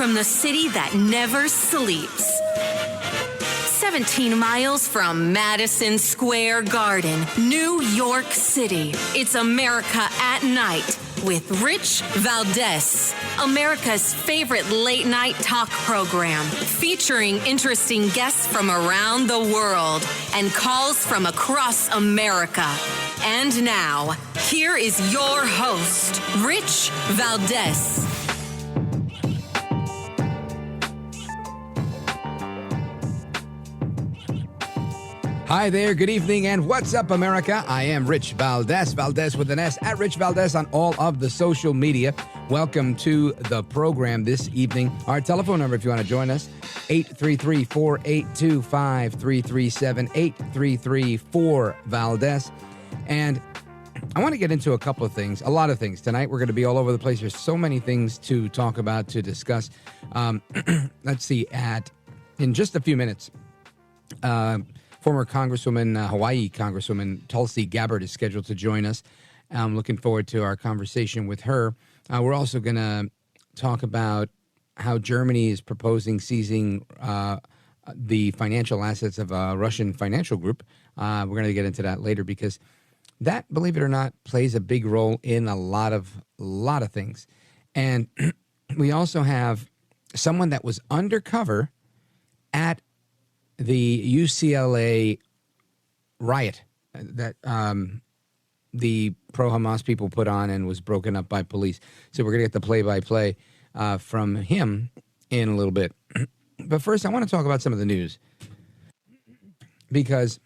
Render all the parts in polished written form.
from the city that never sleeps. 17 miles from Madison Square Garden, New York City. It's America at Night with Rich Valdez, America's favorite late-night talk program, featuring interesting guests from around the world and calls from across America. And now, here is your host, Rich Valdez. Hi there, good evening, and what's up, America? I am Rich Valdez, Valdez with an S, at Rich Valdez on all of the social media. Welcome to the program this evening. Our telephone number, if you want to join us, 833-482-5337, 833-4-Valdez. And I want to get into a couple of things, a lot of things. Tonight, we're going to be all over the place. There's so many things to talk about, to discuss. Let's see, in just a few minutes, former Congresswoman, Hawaii Congresswoman Tulsi Gabbard is scheduled to join us. I'm looking forward to our conversation with her. We're also going to talk about how Germany is proposing seizing the financial assets of a Russian financial group. We're going to get into that later because that, believe it or not, plays a big role in a lot of things. And we also have someone that was undercover at the UCLA riot that the pro-Hamas people put on and was broken up by police. So we're going to get the play-by-play from him in a little bit. But first, I want to talk about some of the news because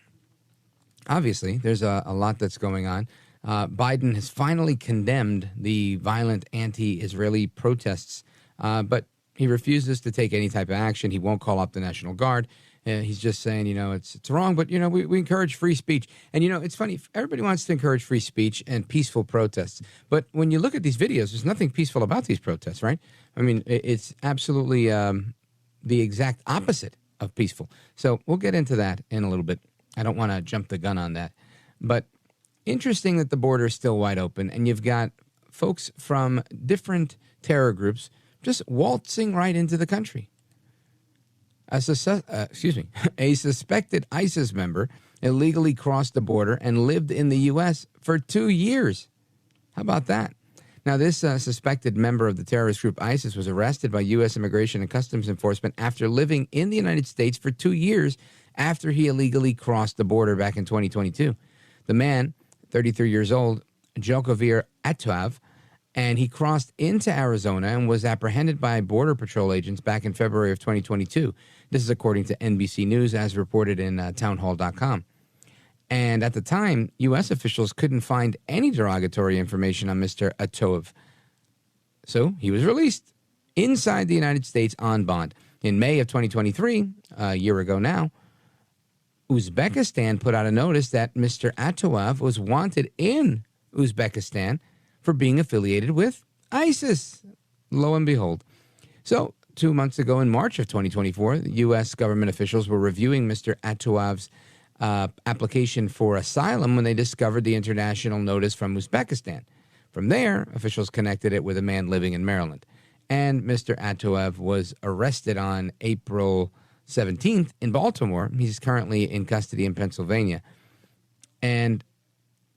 obviously there's a lot that's going on. Biden has finally condemned the violent anti-Israeli protests, but he refuses to take any type of action. He won't call up the National Guard. He's just saying, it's wrong, but, we encourage free speech. And, it's funny. Everybody wants to encourage free speech and peaceful protests. But when you look at these videos, there's nothing peaceful about these protests, right? I mean, it's absolutely the exact opposite of peaceful. So we'll get into that in a little bit. I don't want to jump the gun on that. But interesting that the border is still wide open, and you've got folks from different terror groups just waltzing right into the country. A suspected ISIS member illegally crossed the border and lived in the U.S. for 2 years. How about that? Now, this suspected member of the terrorist group ISIS was arrested by U.S. Immigration and Customs Enforcement after living in the United States for 2 years after he illegally crossed the border back in 2022. The man, 33 years old, Jokovir Atov, and he crossed into Arizona and was apprehended by Border Patrol agents back in February of 2022. This is according to NBC News, as reported in townhall.com. And at the time, U.S. officials couldn't find any derogatory information on Mr. Atov. So he was released inside the United States on bond. In May of 2023, a year ago now, Uzbekistan put out a notice that Mr. Atov was wanted in Uzbekistan for being affiliated with ISIS. Lo and behold. So 2 months ago in March of 2024, U.S. government officials were reviewing Mr. Atov's application for asylum when they discovered the international notice from Uzbekistan. From there, officials connected it with a man living in Maryland. And Mr. Atov was arrested on April 17th in Baltimore. He's currently in custody in Pennsylvania. And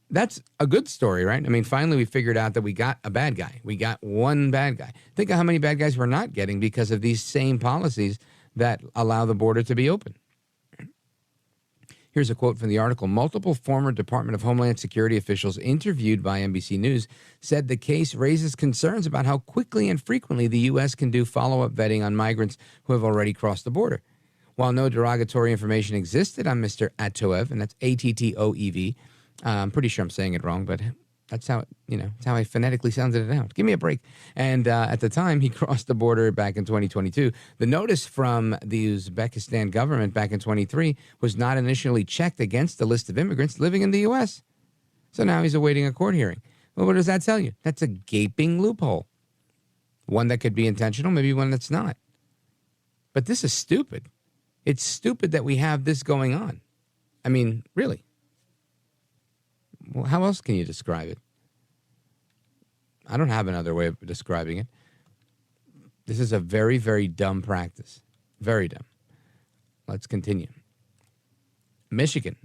that's a good story, right? I mean, finally we figured out that we got a bad guy. We got one bad guy. Think of how many bad guys we're not getting because of these same policies that allow the border to be open. Here's a quote from the article. Multiple former Department of Homeland Security officials interviewed by NBC News said the case raises concerns about how quickly and frequently the U.S. can do follow-up vetting on migrants who have already crossed the border. While no derogatory information existed on Mr. Atov, and that's Attoev, I'm pretty sure I'm saying it wrong, but that's how it's how I phonetically sounded it out. Give me a break. And at the time, he crossed the border back in 2022. The notice from the Uzbekistan government back in 23 was not initially checked against the list of immigrants living in the U.S. So now he's awaiting a court hearing. Well, what does that tell you? That's a gaping loophole. One that could be intentional, maybe one that's not. But this is stupid. It's stupid that we have this going on. I mean, really. Well, how else can you describe it? I don't have another way of describing it. This is a very, very dumb practice. Very dumb. Let's continue. Michigan.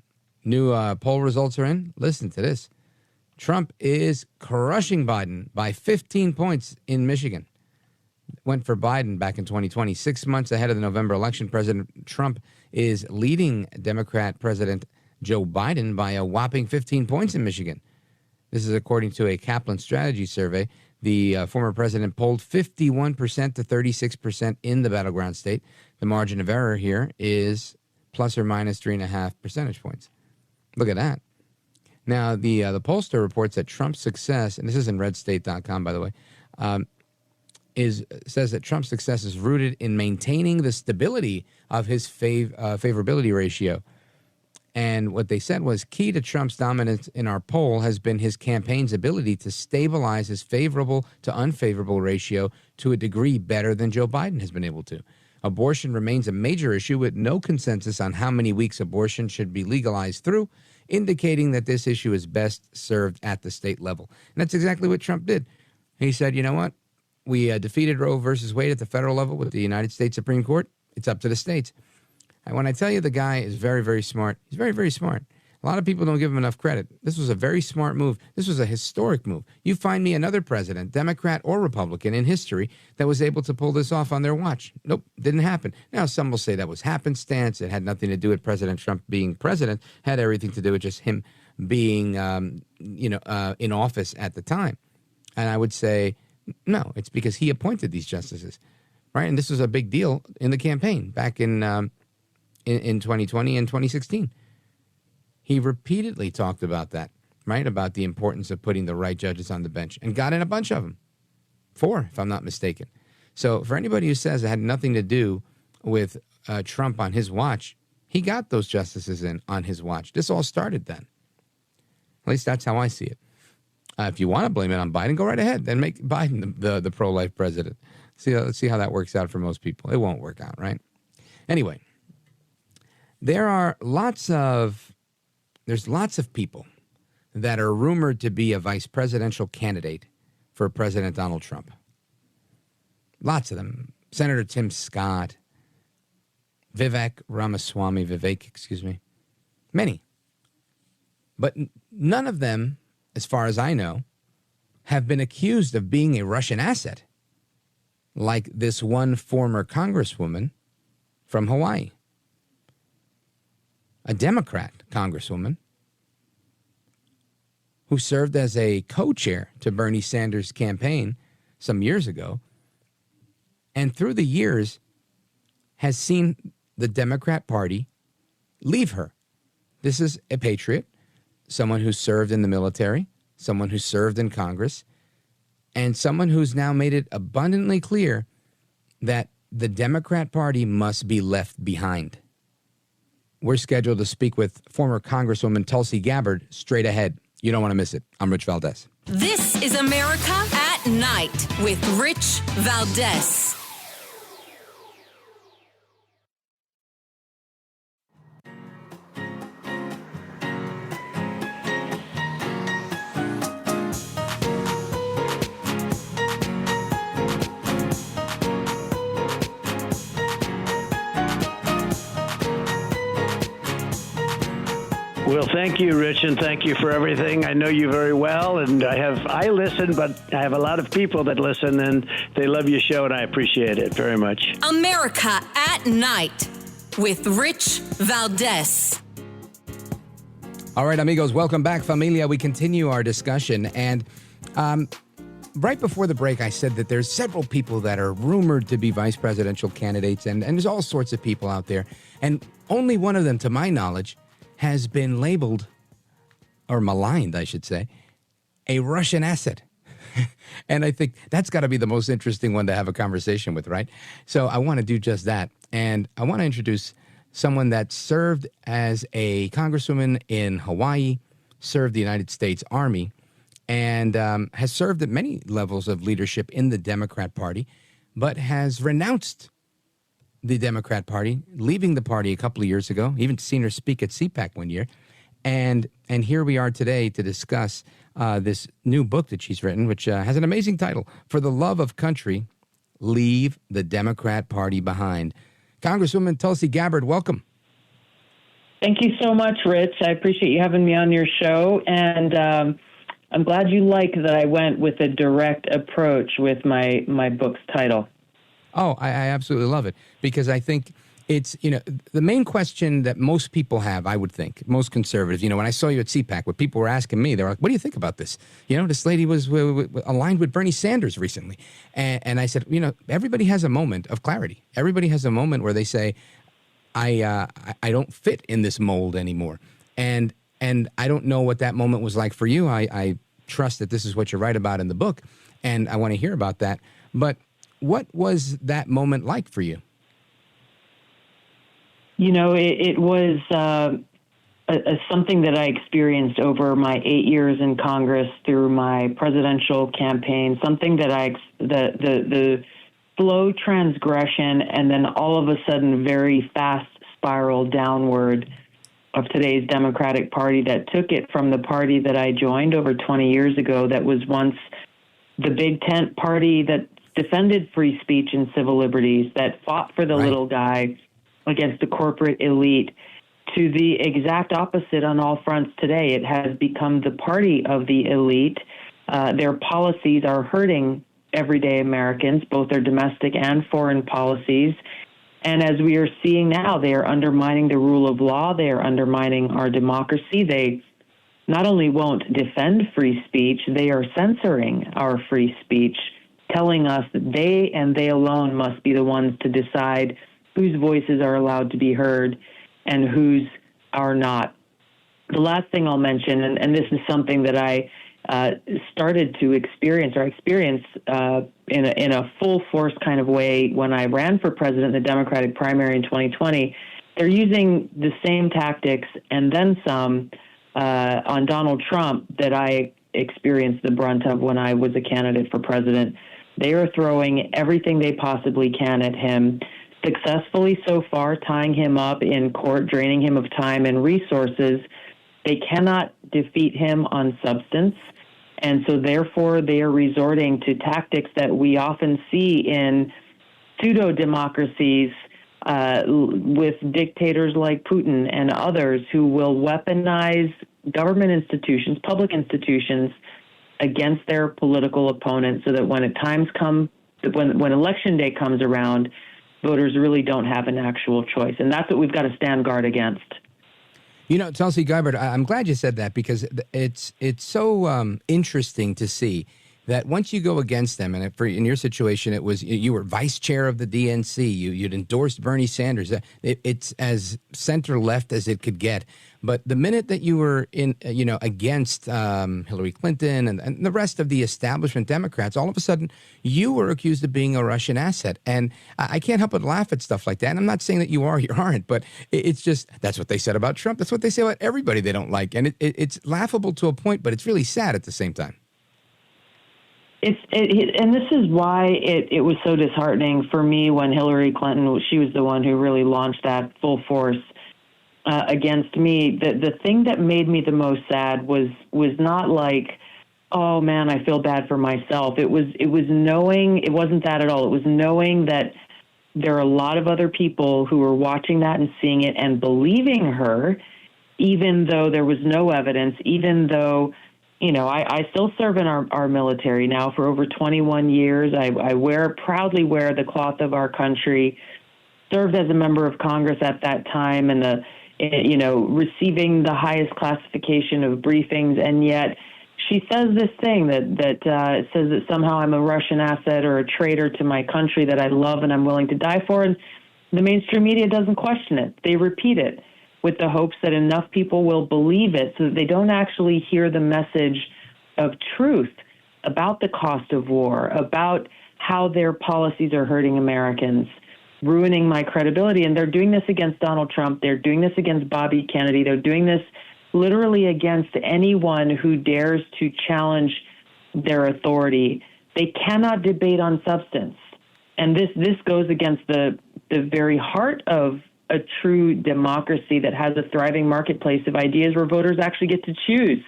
New poll results are in. Listen to this. Trump is crushing Biden by 15 points in Michigan. Went for Biden back in 2020. 6 months ahead of the November election, President Trump is leading Democrat President Joe Biden by a whopping 15 points in Michigan. This is according to a Kaplan strategy survey. The former president polled 51% to 36% in the battleground state. The margin of error here is plus or minus 3.5 percentage points. Look at that. Now, the pollster reports that Trump's success, and this is in redstate.com, by the way, says that Trump's success is rooted in maintaining the stability of his favorability ratio. And what they said was key to Trump's dominance in our poll has been his campaign's ability to stabilize his favorable to unfavorable ratio to a degree better than Joe Biden has been able to. Abortion remains a major issue with no consensus on how many weeks abortion should be legalized through, indicating that this issue is best served at the state level. And that's exactly what Trump did. He said, you know what? We defeated Roe versus Wade at the federal level with the United States Supreme Court. It's up to the states. And when I tell you the guy is very, very smart, he's very, very smart. A lot of people don't give him enough credit. This was a very smart move. This was a historic move. You find me another president, Democrat or Republican, in history that was able to pull this off on their watch. Nope, didn't happen. Now, some will say that was happenstance. It had nothing to do with President Trump being president. Had everything to do with just him being, in office at the time. And I would say, no, it's because he appointed these justices, right? And this was a big deal in the campaign back in 2020 and 2016. He repeatedly talked about that, right? About the importance of putting the right judges on the bench and got in a bunch of them. 4, if I'm not mistaken. So for anybody who says it had nothing to do with Trump on his watch, he got those justices in on his watch. This all started then. At least that's how I see it. If you want to blame it on Biden, go right ahead. Then make Biden the pro-life president. Let's see how that works out for most people. It won't work out, right? Anyway, there's lots of people that are rumored to be a vice presidential candidate for President Donald Trump. Lots of them. Senator Tim Scott, Vivek, many. But none of them, as far as I know, have been accused of being a Russian asset, like this one former congresswoman from Hawaii, a Democrat congresswoman who served as a co-chair to Bernie Sanders' campaign some years ago, and through the years has seen the Democrat Party leave her. This is a patriot, someone who served in the military, someone who served in Congress, and someone who's now made it abundantly clear that the Democrat Party must be left behind. We're scheduled to speak with former Congresswoman Tulsi Gabbard straight ahead. You don't want to miss it. I'm Rich Valdez. This is America at Night with Rich Valdez. Well, thank you, Rich, and thank you for everything. I know you very well, and I listen, but I have a lot of people that listen, and they love your show, and I appreciate it very much. America at Night with Rich Valdez. All right, amigos, welcome back, familia. We continue our discussion, and right before the break, I said that there's several people that are rumored to be vice presidential candidates, and there's all sorts of people out there, and only one of them, to my knowledge, has been labeled, or maligned, I should say, a Russian asset. And I think that's got to be the most interesting one to have a conversation with, right? So I want to do just that. And I want to introduce someone that served as a congresswoman in Hawaii, served the United States Army, and has served at many levels of leadership in the Democrat Party, but has renounced the Democrat Party, leaving the party a couple of years ago, even seen her speak at CPAC one year. And here we are today to discuss this new book that she's written, which has an amazing title, For the Love of Country, leave the Democrat Party behind. Congresswoman Tulsi Gabbard, welcome. Thank you so much, Rich. I appreciate you having me on your show. And I'm glad you like that I went with a direct approach with my book's title. Oh, I absolutely love it, because I think it's, the main question that most people have, I would think, most conservatives, when I saw you at CPAC, what people were asking me, they were like, what do you think about this? This lady was aligned with Bernie Sanders recently. And I said, everybody has a moment of clarity. Everybody has a moment where they say, I don't fit in this mold anymore. And I don't know what that moment was like for you. I trust that this is what you write about in the book, and I want to hear about that. But what was that moment like for you? It was something that I experienced over my 8 years in Congress through my presidential campaign, something that the slow transgression and then all of a sudden very fast spiral downward of today's Democratic Party that took it from the party that I joined over 20 years ago that was once the big tent party that defended free speech and civil liberties, that fought for the little guy against the corporate elite, to the exact opposite on all fronts today. It has become the party of the elite. Their policies are hurting everyday Americans, both their domestic and foreign policies. And as we are seeing now, they are undermining the rule of law. They are undermining our democracy. They not only won't defend free speech, they are censoring our free speech, telling us that they and they alone must be the ones to decide whose voices are allowed to be heard and whose are not. The last thing I'll mention, and this is something that I started to experience in a full force kind of way when I ran for president in the Democratic primary in 2020, they're using the same tactics and then some on Donald Trump that I experienced the brunt of when I was a candidate for president. They are throwing everything they possibly can at him, successfully so far, tying him up in court, draining him of time and resources. They cannot defeat him on substance. And so therefore they are resorting to tactics that we often see in pseudo-democracies with dictators like Putin and others who will weaponize government institutions, public institutions, against their political opponents, so that when when election day comes around, voters really don't have an actual choice. And that's what we've got to stand guard against. Tulsi Gabbard, I'm glad you said that, because it's so interesting to see that once you go against them, and in your situation, it was you were vice chair of the DNC, you'd endorsed Bernie Sanders. It's as center left as it could get. But the minute that you were against Hillary Clinton and the rest of the establishment Democrats, all of a sudden you were accused of being a Russian asset. And I can't help but laugh at stuff like that. And I'm not saying that you are or you aren't, but it's just that's what they said about Trump. That's what they say about everybody they don't like. And it's laughable to a point, but it's really sad at the same time. And this is why it was so disheartening for me when Hillary Clinton, she was the one who really launched that full force against me. The thing that made me the most sad was not like, oh man, I feel bad for myself. It was knowing, it wasn't that at all. It was knowing that there are a lot of other people who were watching that and seeing it and believing her, even though there was no evidence, even though, I still serve in our military now for over 21 years. I proudly wear the cloth of our country, served as a member of Congress at that time, and receiving the highest classification of briefings. And yet she says this thing that says that somehow I'm a Russian asset or a traitor to my country that I love and I'm willing to die for. And the mainstream media doesn't question it. They repeat it with the hopes that enough people will believe it so that they don't actually hear the message of truth about the cost of war, about how their policies are hurting Americans, ruining my credibility. And they're doing this against Donald Trump. They're doing this against Bobby Kennedy. They're doing this literally against anyone who dares to challenge their authority. They cannot debate on substance. And this goes against the very heart of a true democracy that has a thriving marketplace of ideas where voters actually get to choose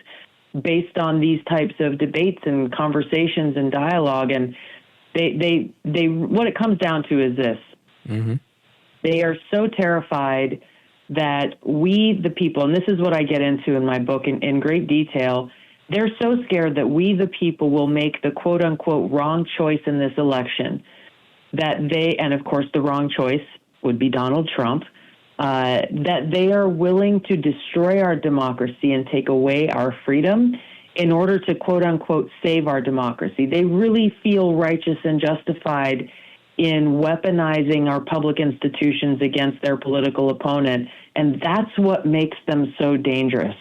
based on these types of debates and conversations and dialogue. And They what it comes down to is this. Mm-hmm. They are so terrified that we, the people, and this is what I get into in my book in great detail, they're so scared that we, the people, will make the quote-unquote wrong choice in this election, that they, and of course the wrong choice would be Donald Trump, that they are willing to destroy our democracy and take away our freedom in order to, quote-unquote, save our democracy. They really feel righteous and justified in weaponizing our public institutions against their political opponent, and that's what makes them so dangerous.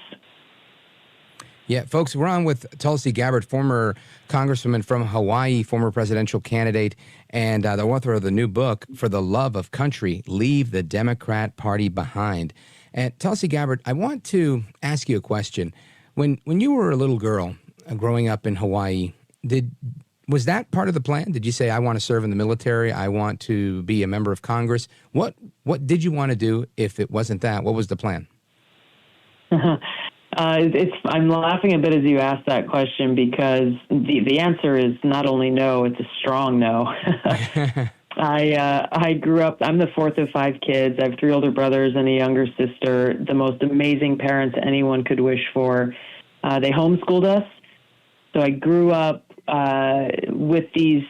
Yeah, folks, we're on with Tulsi Gabbard, former congresswoman from Hawaii, former presidential candidate, and the author of the new book, For the Love of Country, Leave the Democrat Party Behind. And Tulsi Gabbard, I want to ask you a question. When you were a little girl growing up in Hawaii, was that part of the plan? Did you say, I want to serve in the military, I want to be a member of Congress? What did you want to do if it wasn't that? What was the plan? I'm laughing a bit as you ask that question because the answer is not only no, it's a strong no. I grew up, I'm the fourth of 5 kids. I have 3 older brothers and a younger sister, the most amazing parents anyone could wish for. They homeschooled us. So I grew up with the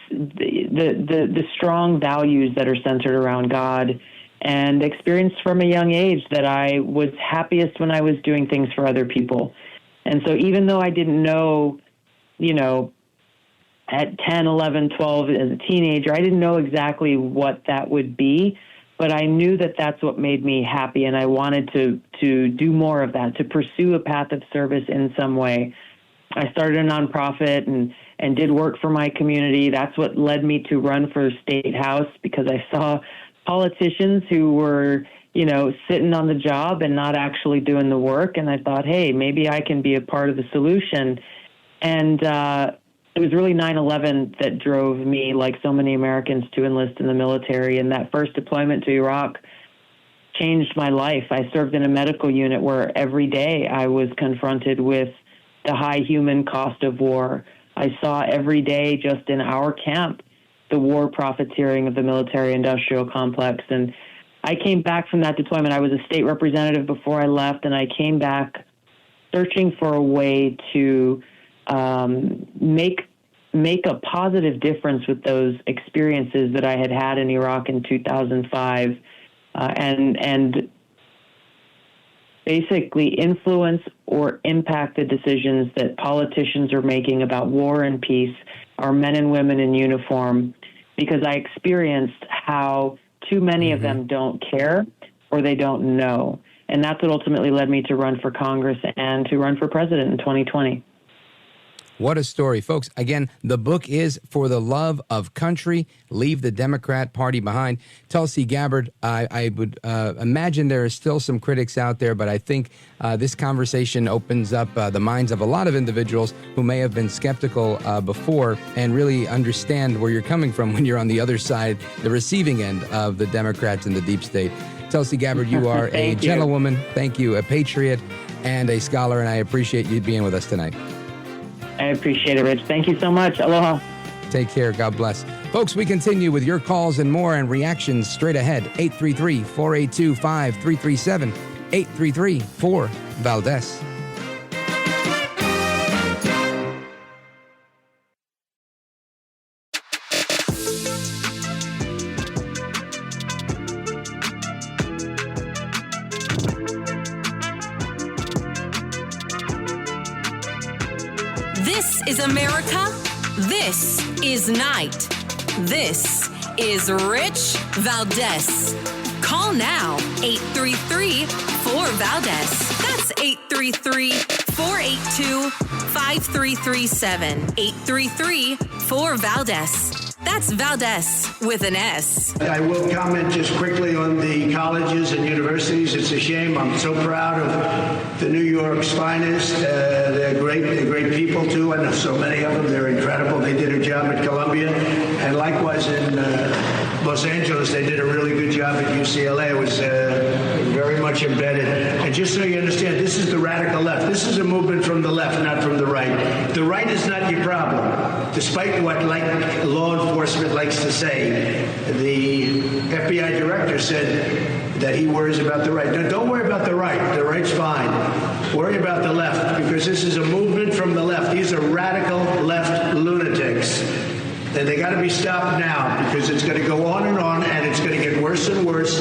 strong values that are centered around God, and experienced from a young age that I was happiest when I was doing things for other people. And so even though I didn't know, at 10, 11, 12 as a teenager, I didn't know exactly what that would be, but I knew that that's what made me happy, and I wanted to do more of that, to pursue a path of service in some way. I started a nonprofit and did work for my community. That's what led me to run for state house, because I saw politicians who were, sitting on the job and not actually doing the work. And I thought, hey, maybe I can be a part of the solution. And it was really 9/11 that drove me, like so many Americans, to enlist in the military. And that first deployment to Iraq changed my life. I served in a medical unit where every day I was confronted with the high human cost of war. I saw every day just in our camp the war profiteering of the military-industrial complex. And I came back from that deployment. I was a state representative before I left, and I came back searching for a way to make a positive difference with those experiences that I had had in Iraq in 2005, and basically influence or impact the decisions that politicians are making about war and peace, our men and women in uniform, because I experienced how too many of them don't care or they don't know. And that's what ultimately led me to run for Congress and to run for president in 2020. What a story. Folks, again, the book is For the Love of Country, Leave the Democrat Party Behind. Tulsi Gabbard, I would imagine there are still some critics out there, but I think this conversation opens up the minds of a lot of individuals who may have been skeptical before and really understand where you're coming from when you're on the other side, the receiving end of the Democrats and the deep state. Tulsi Gabbard, you are a gentlewoman. Thank you, a patriot and a scholar, and I appreciate you being with us tonight. I appreciate it, Rich. Thank you so much. Aloha. Take care. God bless. Folks, we continue with your calls and more and reactions straight ahead. 833-482-5337. 833-4-VALDEZ. This is America. This is Night. This is Rich Valdez. Call now, 833-4-VALDEZ. That's 833-482-5337. 833-4-VALDEZ. That's Valdez with an S. I will comment just quickly on the colleges and universities. It's a shame. I'm so proud of the New York's finest. They're great people, too. I know so many of them. They're incredible. They did a job at Columbia. And likewise in Los Angeles, they did a really good job at UCLA. It was very much embedded. And just so you understand, this is the radical left. This is a movement from the left, not from the right. The right is not your problem, despite what law enforcement likes to say. The FBI director said that he worries about the right. No, don't worry about the right. The right's fine. Worry about the left, because this is a movement from the left. These are radical left lunatics. And they got to be stopped now, because it's going to go on, and it's going to get worse and worse.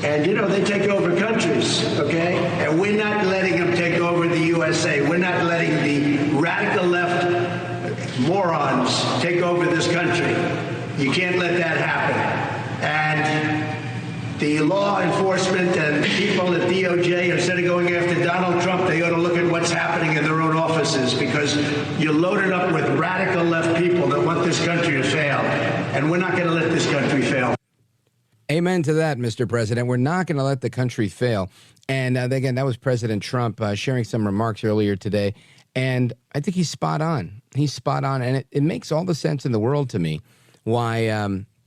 And, they take over countries, okay? And we're not letting them take over the USA. We're not letting the radical left morons take over this country. You can't let that happen. And the law enforcement and people at DOJ, instead of going after Donald Trump, they ought to look at what's happening in their own offices, because you're loaded up with radical left people that want this country to fail. And we're not going to let this country fail. Amen to that, Mr. President. We're not going to let the country fail. And again, that was President Trump sharing some remarks earlier today. And I think he's spot on. He's spot on. And it makes all the sense in the world to me why,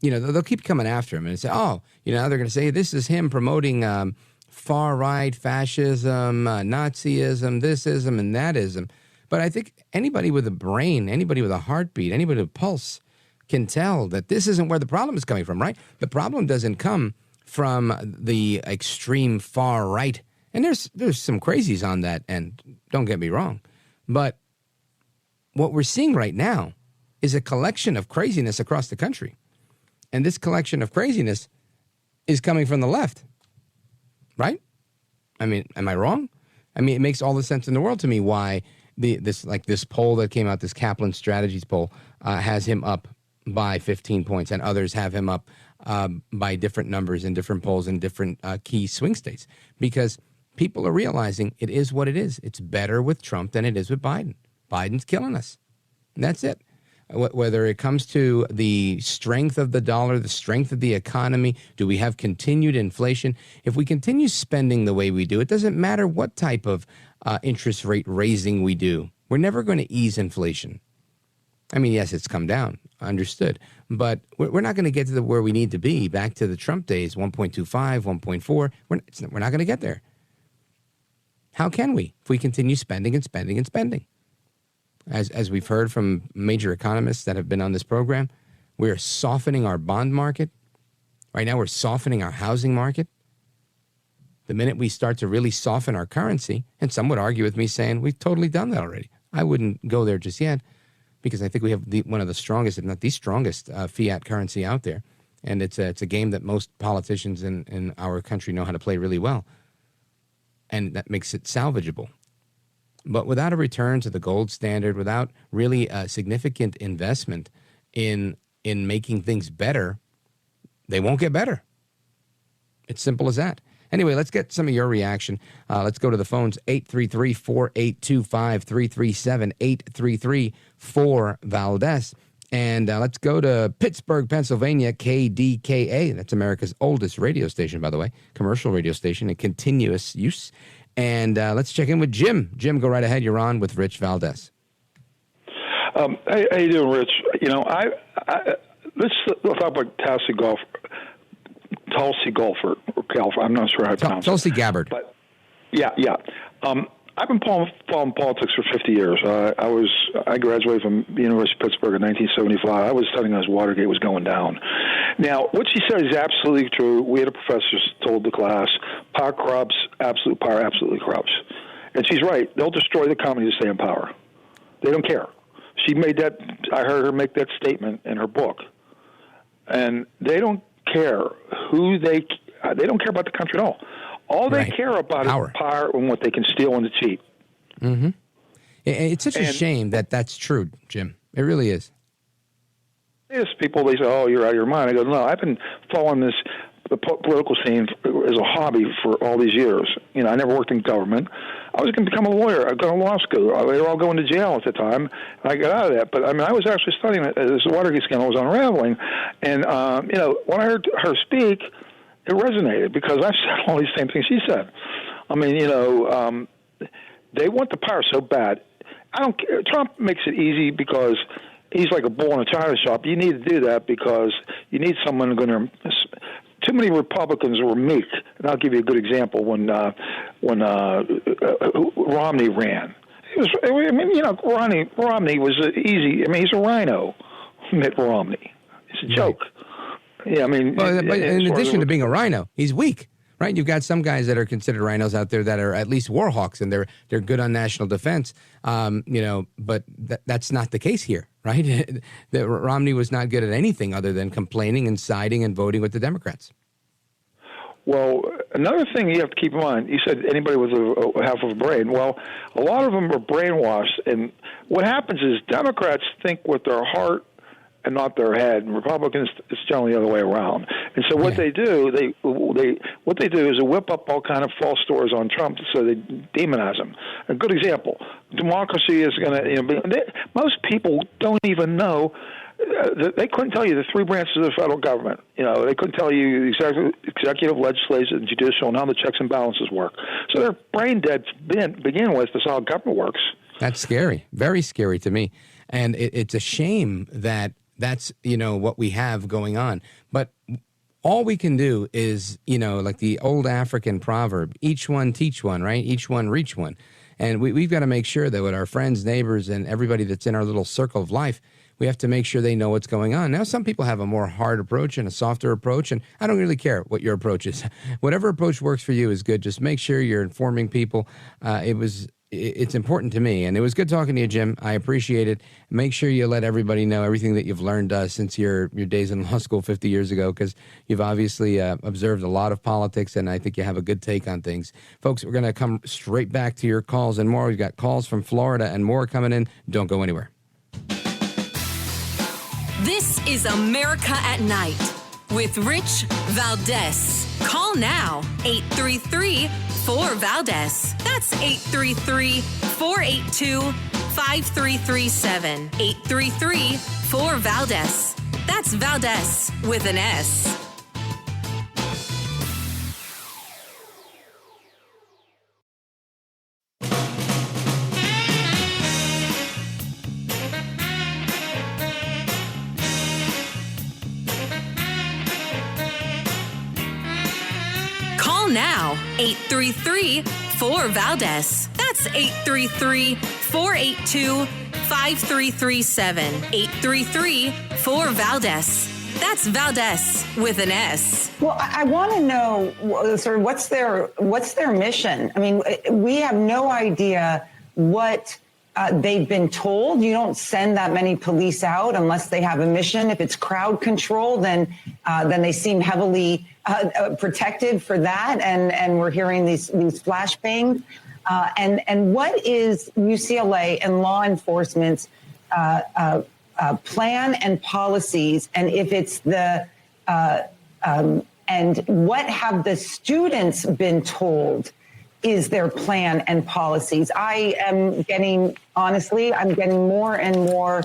they'll keep coming after him and say, they're going to say this is him promoting far-right fascism, Nazism, thisism, and thatism. But I think anybody with a brain, anybody with a heartbeat, anybody with a pulse can tell that this isn't where the problem is coming from, right? The problem doesn't come from the extreme far right. And there's some crazies on that end, don't get me wrong. But what we're seeing right now is a collection of craziness across the country. And this collection of craziness is coming from the left, right? I mean, am I wrong? I mean, it makes all the sense in the world to me why this poll that came out, this Kaplan Strategies poll, has him up by 15 points, and others have him up by different numbers in different polls in different key swing states, because people are realizing it is what it is. It's better with Trump than it is with Biden. Biden's killing us. And that's it. Whether it comes to the strength of the dollar, the strength of the economy, do we have continued inflation? If we continue spending the way we do, it doesn't matter what type of interest rate raising we do. We're never going to ease inflation. I mean, yes, it's come down, understood. But we're not going to get to where we need to be, back to the Trump days, 1.25, 1.4. We're not going to get there. How can we if we continue spending and spending and spending? As we've heard from major economists that have been on this program, we're softening our bond market. Right now, we're softening our housing market. The minute we start to really soften our currency, and some would argue with me saying we've totally done that already. I wouldn't go there just yet, because I think we have one of the strongest, if not the strongest, fiat currency out there. And it's a game that most politicians in our country know how to play really well. And that makes it salvageable. But without a return to the gold standard, without really a significant investment in making things better, they won't get better. It's simple as that. Anyway, let's get some of your reaction. Let's go to the phones, 833-4825-337, 833-4-Valdez. And let's go to Pittsburgh, Pennsylvania, KDKA. That's America's oldest radio station, by the way, commercial radio station in continuous use. And let's check in with Jim. Jim, go right ahead. You're on with Rich Valdez. How you doing, Rich? Let's talk about Tulsi Gabbard. I'm not sure how to pronounce it. Tulsi Gabbard. But yeah. I've been following politics for 50 years. I graduated from the University of Pittsburgh in 1975. I was studying as Watergate was going down. Now, what she said is absolutely true. We had a professor told the class, power corrupts, absolute power absolutely corrupts. And she's right. They'll destroy the economy to stay in power. They don't care. She made that. I heard her make that statement in her book. And they don't care they don't care about the country at all. All they care about is power and what they can steal and cheat. Mm-hmm. It's such a shame that that's true, Jim. It really is. Yes, people, they say, oh, you're out of your mind. I go, no, I've been following the political scene as a hobby for all these years. I never worked in government. I was going to become a lawyer. I got to law school. They were all going to jail at the time. And I got out of that. But, I was actually studying it as the Watergate scandal was unraveling. And, when I heard her speak, it resonated because I've said all these same things she said. They want the power so bad. I don't care. Trump makes it easy because he's like a bull in a china shop. You need to do that because you need someone going to too many Republicans were meek. And I'll give you a good example. When Romney ran, Romney was easy. I mean, he's a rhino, Mitt Romney. It's a joke. Yeah, I mean, but in addition to being a rhino, he's weak. Right, you've got some guys that are considered rhinos out there that are at least war hawks, and they're good on national defense. But that's not the case here, right? Romney was not good at anything other than complaining and siding and voting with the Democrats. Well, another thing you have to keep in mind, you said anybody with a half of a brain. Well, a lot of them are brainwashed, and what happens is Democrats think with their heart and not their head. And Republicans, it's generally the other way around. And so what they do, they is whip up all kind of false stories on Trump, so they demonize him. A good example: democracy is going to. Most people don't even know. They couldn't tell you the three branches of the federal government. They couldn't tell you the executive, legislative, and judicial, and how the checks and balances work. So they're brain dead to begin with. That's how government works. That's scary, very scary to me, and it's a shame that that's what we have going on. But all we can do is like the old African proverb: each one teach one, right? Each one reach one. And we've got to make sure that with our friends, neighbors, and everybody that's in our little circle of life, we have to make sure they know what's going on. Now, some people have a more hard approach and a softer approach, and I don't really care what your approach is. Whatever approach works for you is good. Just make sure you're informing people. It's important to me, and it was good talking to you, Jim. I appreciate it. Make sure you let everybody know everything that you've learned since your days in law school 50 years ago, because you've obviously observed a lot of politics, and I think you have a good take on things. Folks, we're going to come straight back to your calls and more. We've got calls from Florida and more coming in. Don't go anywhere. This is America at Night with Rich Valdez. Call now, 833-4VALDEZ. That's 833-482-5337. 833-4VALDEZ. That's Valdez with an S. Now, 833-4VALDEZ. That's 833-482-5337. 833-4VALDEZ. That's Valdez with an S. Well, I want to know sort of what's their mission. I mean, we have no idea what they've been told. You don't send that many police out unless they have a mission. If it's crowd control, then they seem heavily protected for that. And we're hearing these flashbangs. And what is UCLA and law enforcement's plan and policies? And if it's and what have the students been told is their plan and policies? I'm getting more and more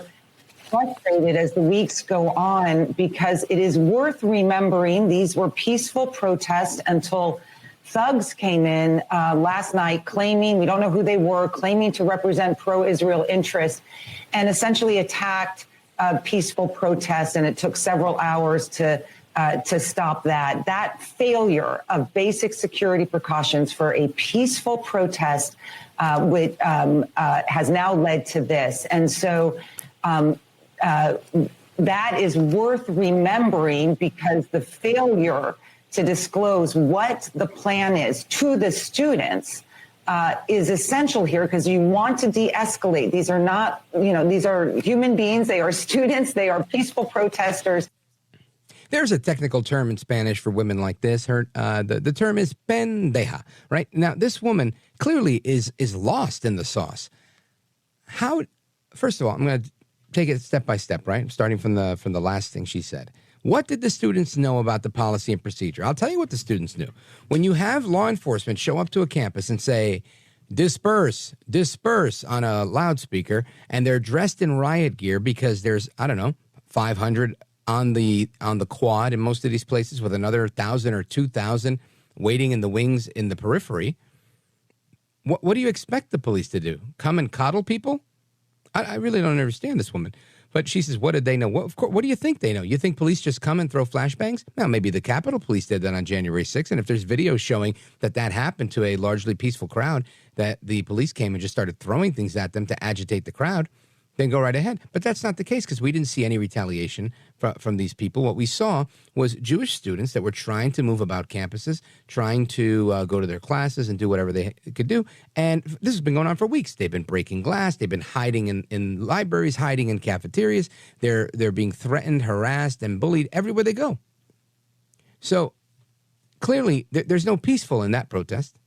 frustrated as the weeks go on, because it is worth remembering these were peaceful protests until thugs came in last night claiming, we don't know who they were, claiming to represent pro-Israel interests, and essentially attacked peaceful protests. And it took several hours to stop that. That failure of basic security precautions for a peaceful protest has now led to this. And so that is worth remembering, because the failure to disclose what the plan is to the students is essential here, because you want to de-escalate. These are not, these are human beings. They are students. They are peaceful protesters. There's a technical term in Spanish for women like this. The term is pendeja, right? Now, this woman clearly is lost in the sauce. First of all, I'm going to take it step by step, right? Starting from the last thing she said. What did the students know about the policy and procedure? I'll tell you what the students knew. When you have law enforcement show up to a campus and say, disperse on a loudspeaker, and they're dressed in riot gear because there's, 500 on the quad in most of these places, with another 1,000 or 2,000 waiting in the wings in the periphery. What do you expect the police to do? Come and coddle people? I really don't understand this woman. But she says, what did they know? What do you think they know? You think police just come and throw flashbangs? Well, maybe the Capitol Police did that on January 6th. And if there's video showing that happened to a largely peaceful crowd, that the police came and just started throwing things at them to agitate the crowd, then go right ahead. But that's not the case because we didn't see any retaliation from these people. What we saw was Jewish students that were trying to move about campuses, trying to go to their classes and do whatever they could do. And this has been going on for weeks. They've been breaking glass. They've been hiding in libraries, hiding in cafeterias. They're being threatened, harassed, and bullied everywhere they go. So clearly, there's no peaceful in that protest.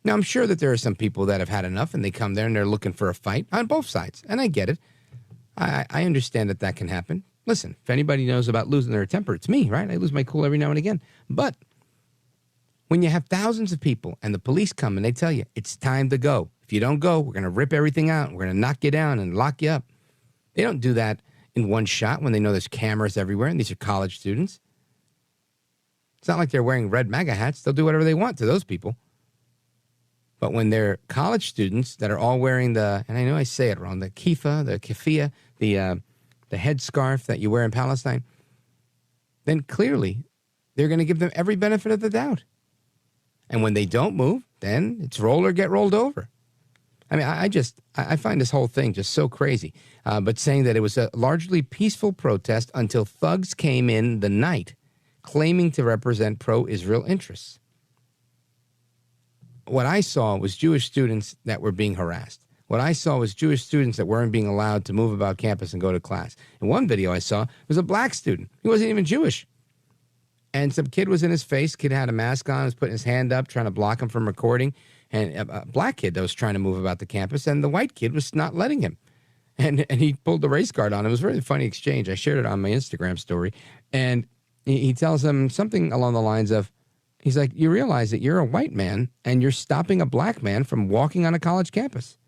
Now, I'm sure that there are some people that have had enough and they come there and they're looking for a fight on both sides. And I get it. I understand that can happen. Listen, if anybody knows about losing their temper, it's me, right? I lose my cool every now and again. But when you have thousands of people and the police come and they tell you it's time to go. If you don't go, we're going to rip everything out. We're going to knock you down and lock you up. They don't do that in one shot when they know there's cameras everywhere and these are college students. It's not like they're wearing red MAGA hats. They'll do whatever they want to those people. But when they're college students that are all wearing and I know I say it wrong, the keffiyeh, the headscarf that you wear in Palestine, then clearly they're going to give them every benefit of the doubt. And when they don't move, then it's roll or get rolled over. I mean, I find this whole thing just so crazy. But saying that it was a largely peaceful protest until thugs came in the night claiming to represent pro-Israel interests. What I saw was Jewish students that were being harassed. What I saw was Jewish students that weren't being allowed to move about campus and go to class. In one video I saw was a black student. He wasn't even Jewish. And some kid was in his face. Kid had a mask on, was putting his hand up, trying to block him from recording. And a black kid that was trying to move about the campus, and the white kid was not letting him. And he pulled the race card on him. It was a really funny exchange. I shared it on my Instagram story. And he tells him something along the lines of, he's like, you realize that you're a white man and you're stopping a black man from walking on a college campus.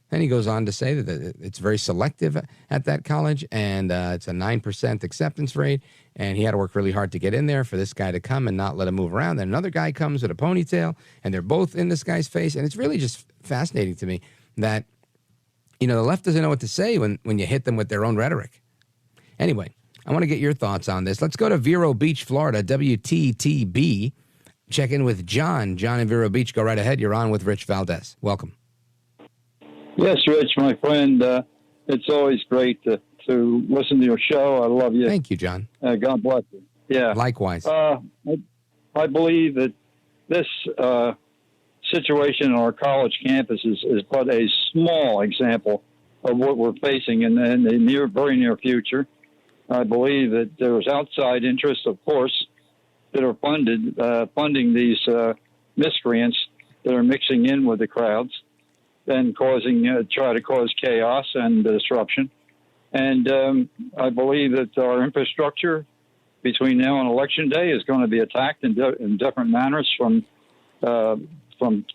Then he goes on to say that it's very selective at that college and it's a 9% acceptance rate. And he had to work really hard to get in there for this guy to come and not let him move around. Then another guy comes with a ponytail and they're both in this guy's face. And it's really just fascinating to me that, the left doesn't know what to say when you hit them with their own rhetoric. Anyway, I want to get your thoughts on this. Let's go to Vero Beach, Florida, WTTB. Check in with John. John in Vero Beach. Go right ahead. You're on with Rich Valdez. Welcome. Yes, Rich, my friend. It's always great to listen to your show. I love you. Thank you, John. God bless you. Yeah. Likewise. I believe that this situation on our college campuses is but a small example of what we're facing in the very near future. I believe that there's outside interests, of course, that are funding these miscreants that are mixing in with the crowds and try to cause chaos and disruption. And I believe that our infrastructure between now and Election Day is going to be attacked in different manners from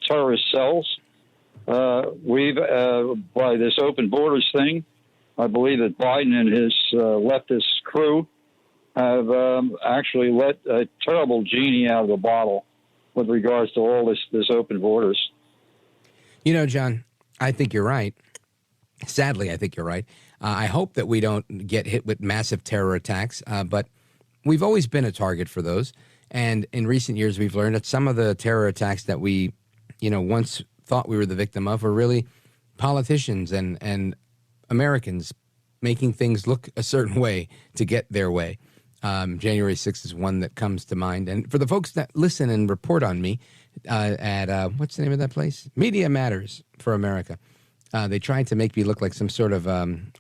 terrorist cells. We've by this open borders thing, I believe that Biden and his leftist crew have actually let a terrible genie out of the bottle with regards to all this open borders. John, I think you're right. Sadly, I think you're right. I hope that we don't get hit with massive terror attacks, but we've always been a target for those. And in recent years, we've learned that some of the terror attacks that we, once thought we were the victim of were really politicians and Americans making things look a certain way to get their way. January 6th is one that comes to mind. And for the folks that listen and report on me at, what's the name of that place? Media Matters for America. They tried to make me look like some sort of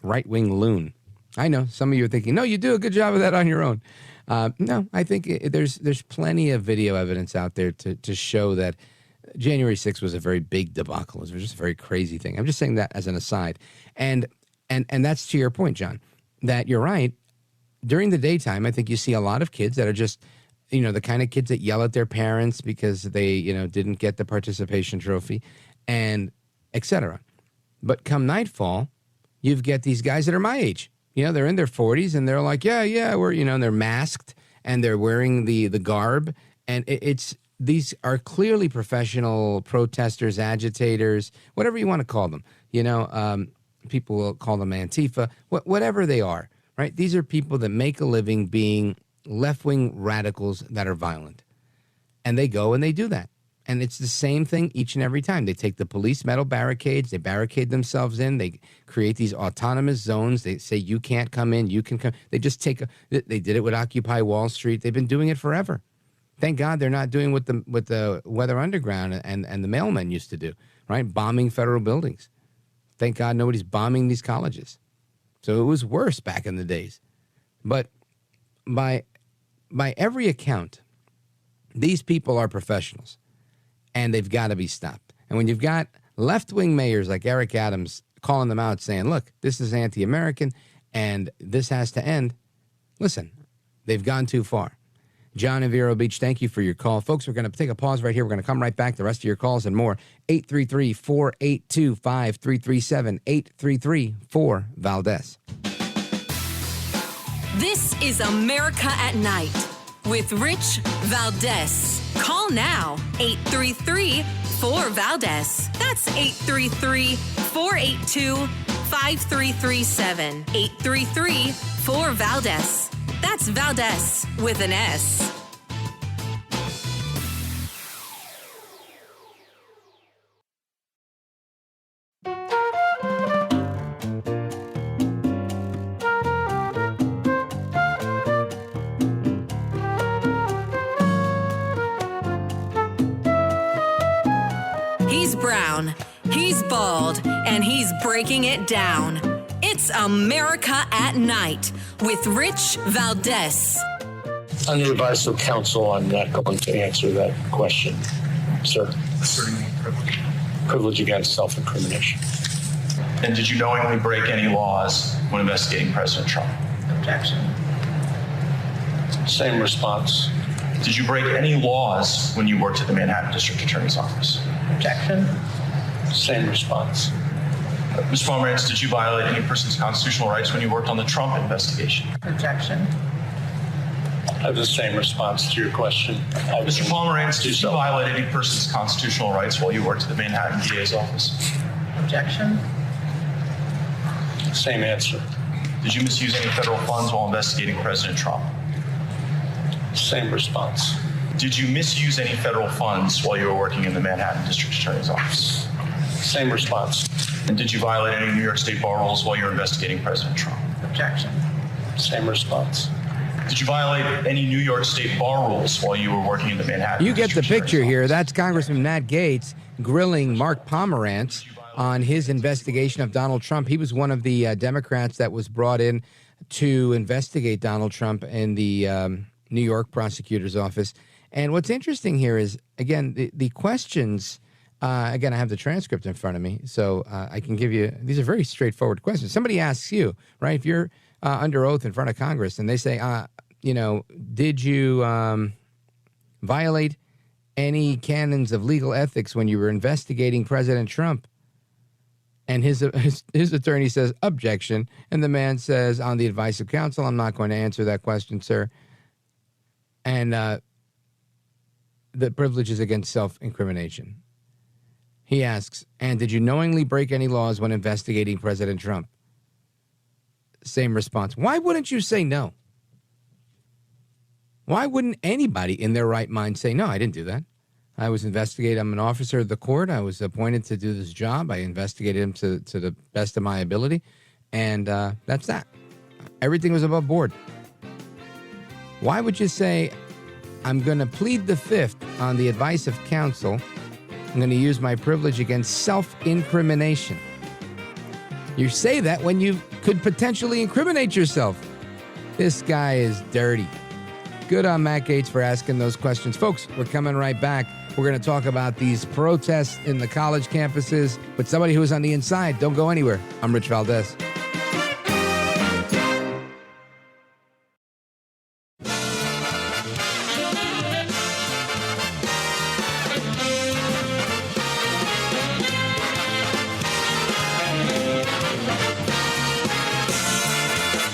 right-wing loon. I know some of you are thinking, no, you do a good job of that on your own. No, I think there's plenty of video evidence out there to show that January 6th was a very big debacle. It was just a very crazy thing. I'm just saying that as an aside. And that's to your point, John, that you're right. During the daytime, I think you see a lot of kids that are just, the kind of kids that yell at their parents because they, didn't get the participation trophy and et cetera. But come nightfall, you get these guys that are my age. They're in their 40s and they're like, yeah, we're, and they're masked and they're wearing the garb. And these are clearly professional protesters, agitators, whatever you want to call them. people will call them Antifa, whatever they are, right? These are people that make a living being left-wing radicals that are violent. And they go and they do that. And it's the same thing each and every time. They take the police metal barricades, they barricade themselves in, they create these autonomous zones. They say, you can't come in, you can come. They just they did it with Occupy Wall Street. They've been doing it forever. Thank God they're not doing what the Weather Underground and the mailmen used to do, right? Bombing federal buildings. Thank God nobody's bombing these colleges. So it was worse back in the days. But by every account, these people are professionals. And they've got to be stopped. And when you've got left-wing mayors like Eric Adams calling them out saying, look, this is anti-American and this has to end, listen, they've gone too far. John in Vero Beach, thank you for your call. Folks, we're going to take a pause right here. We're going to come right back. The rest of your calls and more. 833-482-5337. 833-4-VALDEZ. This is America at Night with Rich Valdez. Call now, 833-4-VALDEZ. That's 833-482-5337. 833-4-VALDEZ. That's Valdez with an S. He's brown, he's bald, and he's breaking it down. It's America at Night with Rich Valdez. On the advice of counsel, I'm not going to answer that question, sir. Asserting privilege. Privilege against self-incrimination. And did you knowingly break any laws when investigating President Trump? Objection. Same response. Did you break any laws when you worked at the Manhattan District Attorney's Office? Objection. Same response. Ms. Pomerantz, did you violate any person's constitutional rights when you worked on the Trump investigation? Objection. I have the same response to your question. Mr. Pomerantz, did you violate any person's constitutional rights while you worked at the Manhattan DA's office? Objection. Same answer. Did you misuse any federal funds while investigating President Trump? Same response. Did you misuse any federal funds while you were working in the Manhattan District Attorney's Office? Same response. And did you violate any New York State bar rules while you were investigating President Trump? Objection. Same response. Did you violate any New York State bar rules while you were working in the Manhattan? You get the picture here. That's Congressman Matt Gaetz grilling Mark Pomerantz on his investigation of Donald Trump. He was one of the Democrats that was brought in to investigate Donald Trump in the New York prosecutor's office. And what's interesting here is, again, the questions, again, I have the transcript in front of me, so I can give you, these are very straightforward questions. Somebody asks you, right, if you're under oath in front of Congress and they say, did you violate any canons of legal ethics when you were investigating President Trump? And his attorney says, objection. And the man says, on the advice of counsel, I'm not going to answer that question, sir. And the privilege is against self-incrimination. He asks, and did you knowingly break any laws when investigating President Trump? Same response. Why wouldn't you say no? Why wouldn't anybody in their right mind say, no, I didn't do that? I was investigating. I'm an officer of the court. I was appointed to do this job. I investigated him to the best of my ability. And that's that. Everything was above board. Why would you say, I'm going to plead the fifth on the advice of counsel. I'm going to use my privilege against self-incrimination. You say that when you could potentially incriminate yourself. This guy is dirty. Good on Matt Gaetz for asking those questions. Folks, we're coming right back. We're going to talk about these protests in the college campuses with somebody who's on the inside. Don't go anywhere. I'm Rich Valdez.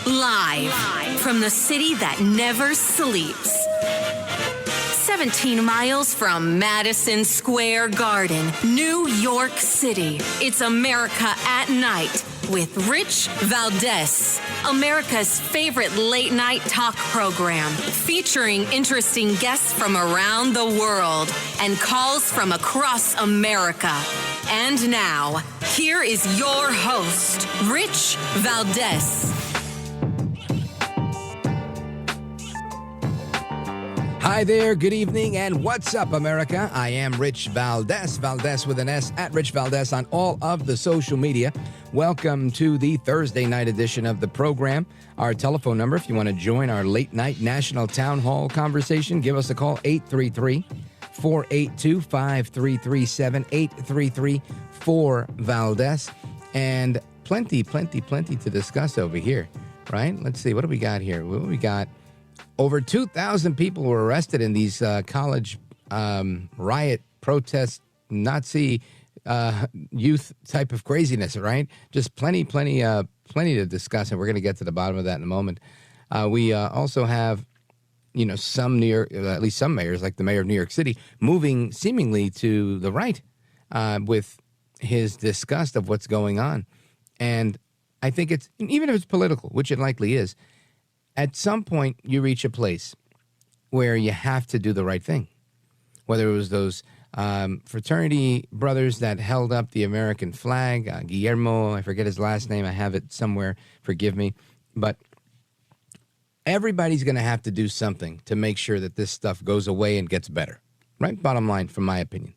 Live from the city that never sleeps. 17 miles from Madison Square Garden, New York City. It's America at Night with Rich Valdez, America's favorite late night talk program, featuring interesting guests from around the world and calls from across America. And now, here is your host, Rich Valdez. Hi there, good evening, and what's up, America? I am Rich Valdez, Valdez with an S, at Rich Valdez on all of the social media. Welcome to the Thursday night edition of the program. Our telephone number, if you want to join our late night national town hall conversation, give us a call, 833-482-5337, 833-4Valdez. And plenty to discuss over here, right? Let's see, what do we got here? What do we got? Over 2,000 people were arrested in these college riot, protest, Nazi youth type of craziness, right? Just plenty to discuss, and we're going to get to the bottom of that in a moment. We also have, some at least some mayors, like the mayor of New York City, moving seemingly to the right with his disgust of what's going on. And I think it's, even if it's political, which it likely is, at some point, you reach a place where you have to do the right thing. Whether it was those fraternity brothers that held up the American flag, Guillermo, I forget his last name, I have it somewhere, forgive me. But everybody's going to have to do something to make sure that this stuff goes away and gets better. Right? Bottom line, from my opinion.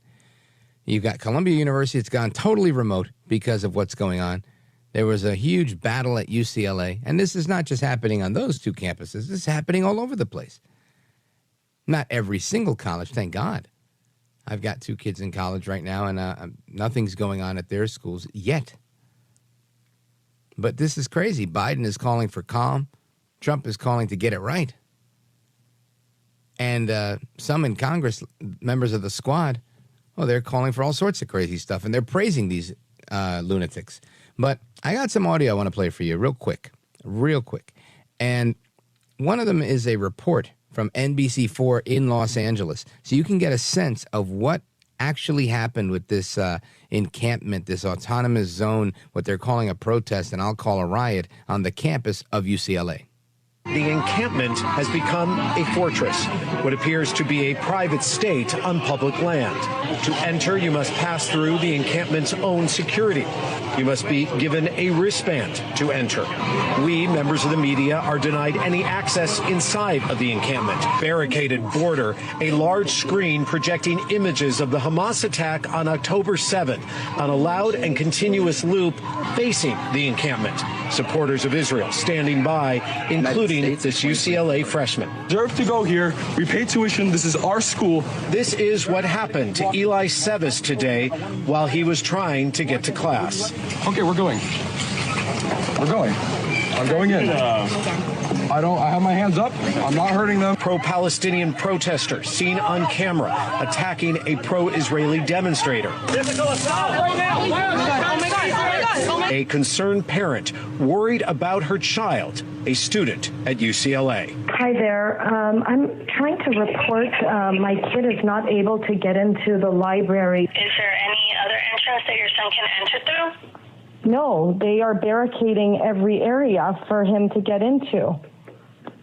You've got Columbia University, it's gone totally remote because of what's going on. There was a huge battle at UCLA, and this is not just happening on those two campuses. This is happening all over the place. Not every single college, thank God. I've got two kids in college right now, and nothing's going on at their schools yet. But this is crazy. Biden is calling for calm. Trump is calling to get it right. And some in Congress, members of the squad, they're calling for all sorts of crazy stuff, and they're praising these lunatics. But I got some audio I want to play for you real quick. And one of them is a report from NBC4 in Los Angeles. So you can get a sense of what actually happened with this encampment, this autonomous zone, what they're calling a protest, and I'll call a riot, on the campus of UCLA. The encampment has become a fortress, what appears to be a private state on public land. To enter, you must pass through the encampment's own security. You must be given a wristband to enter. We, members of the media, are denied any access inside of the encampment. Barricaded border, a large screen projecting images of the Hamas attack on October 7th on a loud and continuous loop facing the encampment. Supporters of Israel standing by, including this UCLA freshman. Deserve to go here. We pay tuition. This is our school. This is what happened to Eli Sevis today while he was trying to get to class. Okay, we're going. I'm going in. I have my hands up. I'm not hurting them. Pro-Palestinian protester seen on camera attacking a pro-Israeli demonstrator. A concerned parent worried about her child, a student at UCLA. Hi there. I'm trying to report my kid is not able to get into the library. Is there any other entrance that your son can enter through? No, they are barricading every area for him to get into.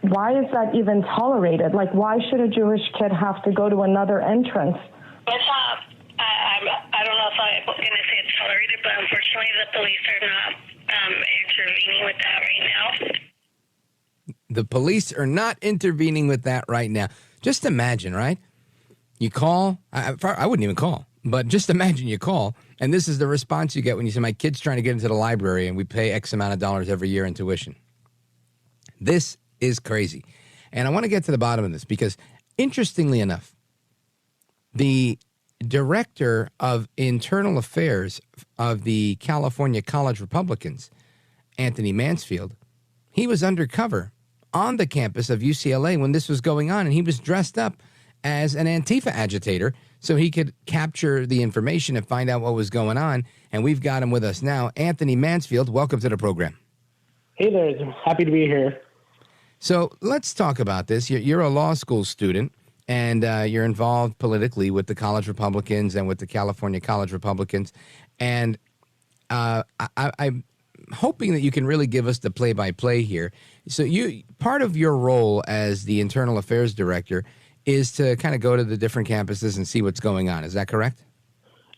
Why is that even tolerated? Like, why should a Jewish kid have to go to another entrance? It's not, I don't know if I'm going to say it's tolerated, but unfortunately the police are not intervening with that right now. The police are not intervening with that right now. Just imagine, right? You call. I wouldn't even call. But just imagine you call, and this is the response you get when you say, my kid's trying to get into the library, and we pay X amount of dollars every year in tuition. This is crazy. And I want to get to the bottom of this because, interestingly enough, the director of internal affairs of the California College Republicans, Anthony Mansfield, he was undercover on the campus of UCLA when this was going on, and he was dressed up as an Antifa agitator so he could capture the information and find out what was going on. And we've got him with us now. Anthony Mansfield, welcome to the program. Hey there. Happy to be here. So let's talk about this. You're a law school student, and you're involved politically with the college Republicans and with the California College Republicans. And hoping that you can really give us the play-by-play here. So part of your role as the internal affairs director is to kind of go to the different campuses and see what's going on. Is that correct?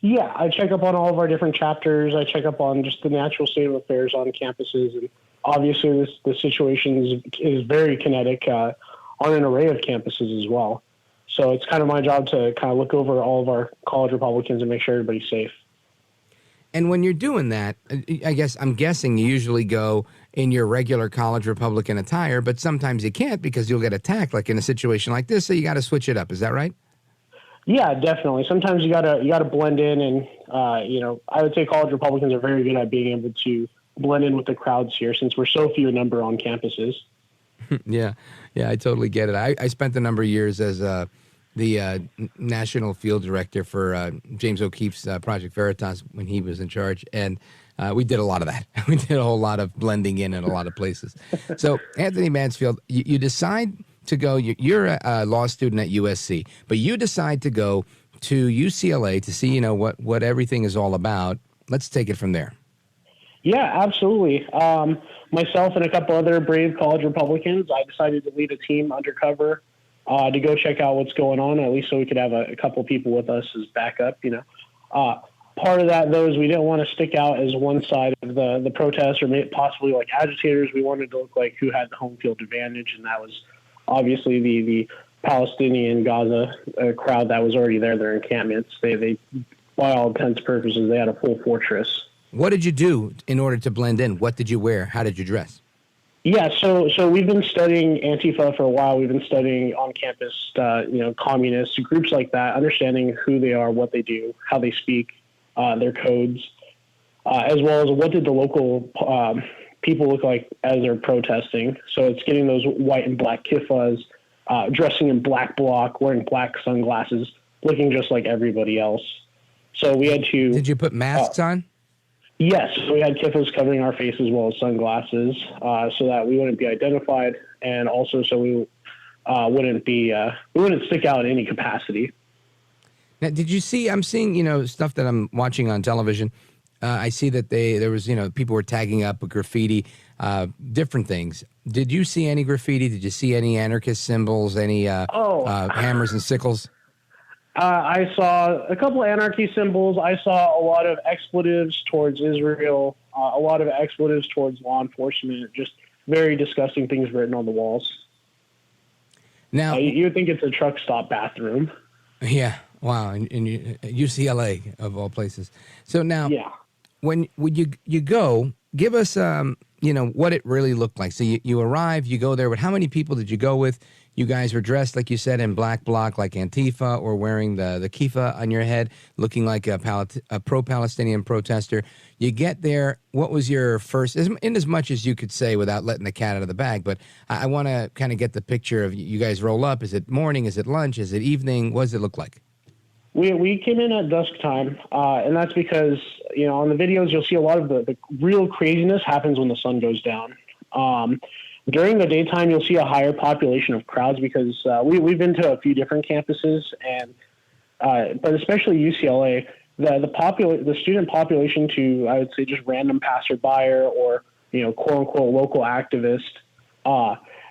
Yeah, I check up on all of our different chapters. I check up on just the natural state of affairs on campuses. And obviously the situation is very kinetic on an array of campuses as well. So it's kind of my job to kind of look over all of our college Republicans and make sure everybody's safe. And when you're doing that, I'm guessing you usually go in your regular college Republican attire, but sometimes you can't because you'll get attacked, like in a situation like this. So you got to switch it up. Is that right? Yeah, definitely. Sometimes you gotta blend in, and I would say college Republicans are very good at being able to blend in with the crowds here, since we're so few in number on campuses. Yeah, I totally get it. I spent a number of years as the national field director for James O'Keefe's Project Veritas when he was in charge. And we did a lot of that. We did a whole lot of blending in a lot of places. So, Anthony Mansfield, you decide to go, you're a law student at USC, but you decide to go to UCLA to see, what everything is all about. Let's take it from there. Yeah, absolutely. Myself and a couple other brave college Republicans, I decided to lead a team undercover to go check out what's going on, at least so we could have a couple people with us as backup, Part of that, though, is we didn't want to stick out as one side of the protest or possibly like agitators. We wanted to look like who had the home field advantage, and that was obviously the Palestinian Gaza crowd that was already there, their encampments. They, by all intents and purposes, they had a full fortress. What did you do in order to blend in? What did you wear? How did you dress? Yeah, so we've been studying Antifa for a while. We've been studying on-campus, communists, groups like that, understanding who they are, what they do, how they speak, their codes, as well as what did the local people look like as they're protesting. So it's getting those white and black kiffas, dressing in black bloc, wearing black sunglasses, looking just like everybody else. So we had to... Did you put masks on? Yes, we had kiffas covering our face as well as sunglasses, so that we wouldn't be identified, and also so we wouldn't stick out in any capacity. Now, did you see? I'm seeing stuff that I'm watching on television. I see that there was people were tagging up with graffiti, different things. Did you see any graffiti? Did you see any anarchist symbols? Any hammers and sickles? I saw a couple of anarchy symbols. I saw a lot of expletives towards Israel, a lot of expletives towards law enforcement, just very disgusting things written on the walls. Now, you would think it's a truck stop bathroom. Yeah. Wow. In UCLA, of all places. So now, when you go, give us, what it really looked like. So you arrive, you go there, but how many people did you go with? You guys were dressed, like you said, in black bloc like Antifa, or wearing the kifa on your head, looking like a pro-Palestinian protester. You get there. What was your first, in as much as you could say without letting the cat out of the bag, but I want to kind of get the picture of you guys roll up. Is it morning? Is it lunch? Is it evening? What does it look like? We came in at dusk time, and that's because, on the videos, you'll see a lot of the real craziness happens when the sun goes down. During the daytime, you'll see a higher population of crowds because we've been to a few different campuses, and but especially UCLA, the student population to, I would say, just random passerby or quote unquote local activist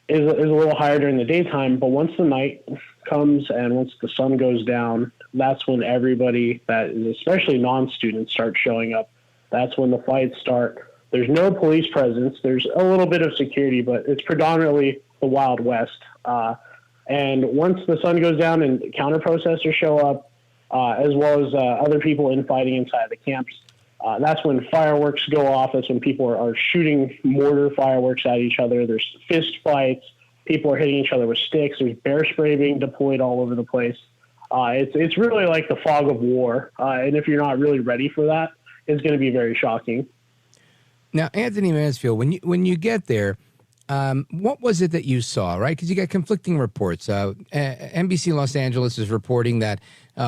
is a little higher during the daytime. But once the night comes and once the sun goes down, that's when everybody that is, especially non-students, start showing up. That's when the fights start. There's no police presence. There's a little bit of security, but it's predominantly the Wild West. And once the sun goes down and counter-protesters show up, as well as other people infighting inside the camps, that's when fireworks go off. That's when people are shooting mortar fireworks at each other. There's fist fights. People are hitting each other with sticks. There's bear spray being deployed all over the place. It's really like the fog of war. And if you're not really ready for that, it's going to be very shocking. Now, Anthony Mansfield, when you get there, what was it that you saw, right? Because you got conflicting reports. NBC Los Angeles is reporting that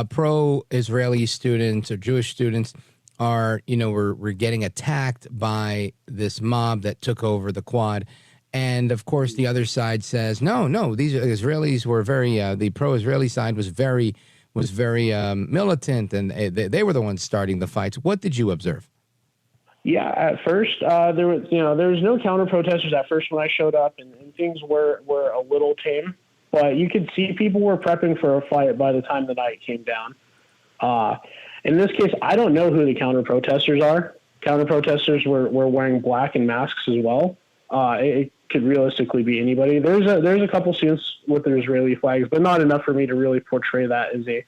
pro-Israeli students or Jewish students are, were getting attacked by this mob that took over the quad. And, of course, the other side says, no, these Israelis were very, the pro-Israeli side was very militant, and they were the ones starting the fights. What did you observe? Yeah, at first there was no counter protesters at first when I showed up, and things were a little tame. But you could see people were prepping for a fight by the time the night came down. In this case, I don't know who the counter protesters are. Counter protesters were wearing black and masks as well. It could realistically be anybody. There's a couple students with their Israeli flags, but not enough for me to really portray that as a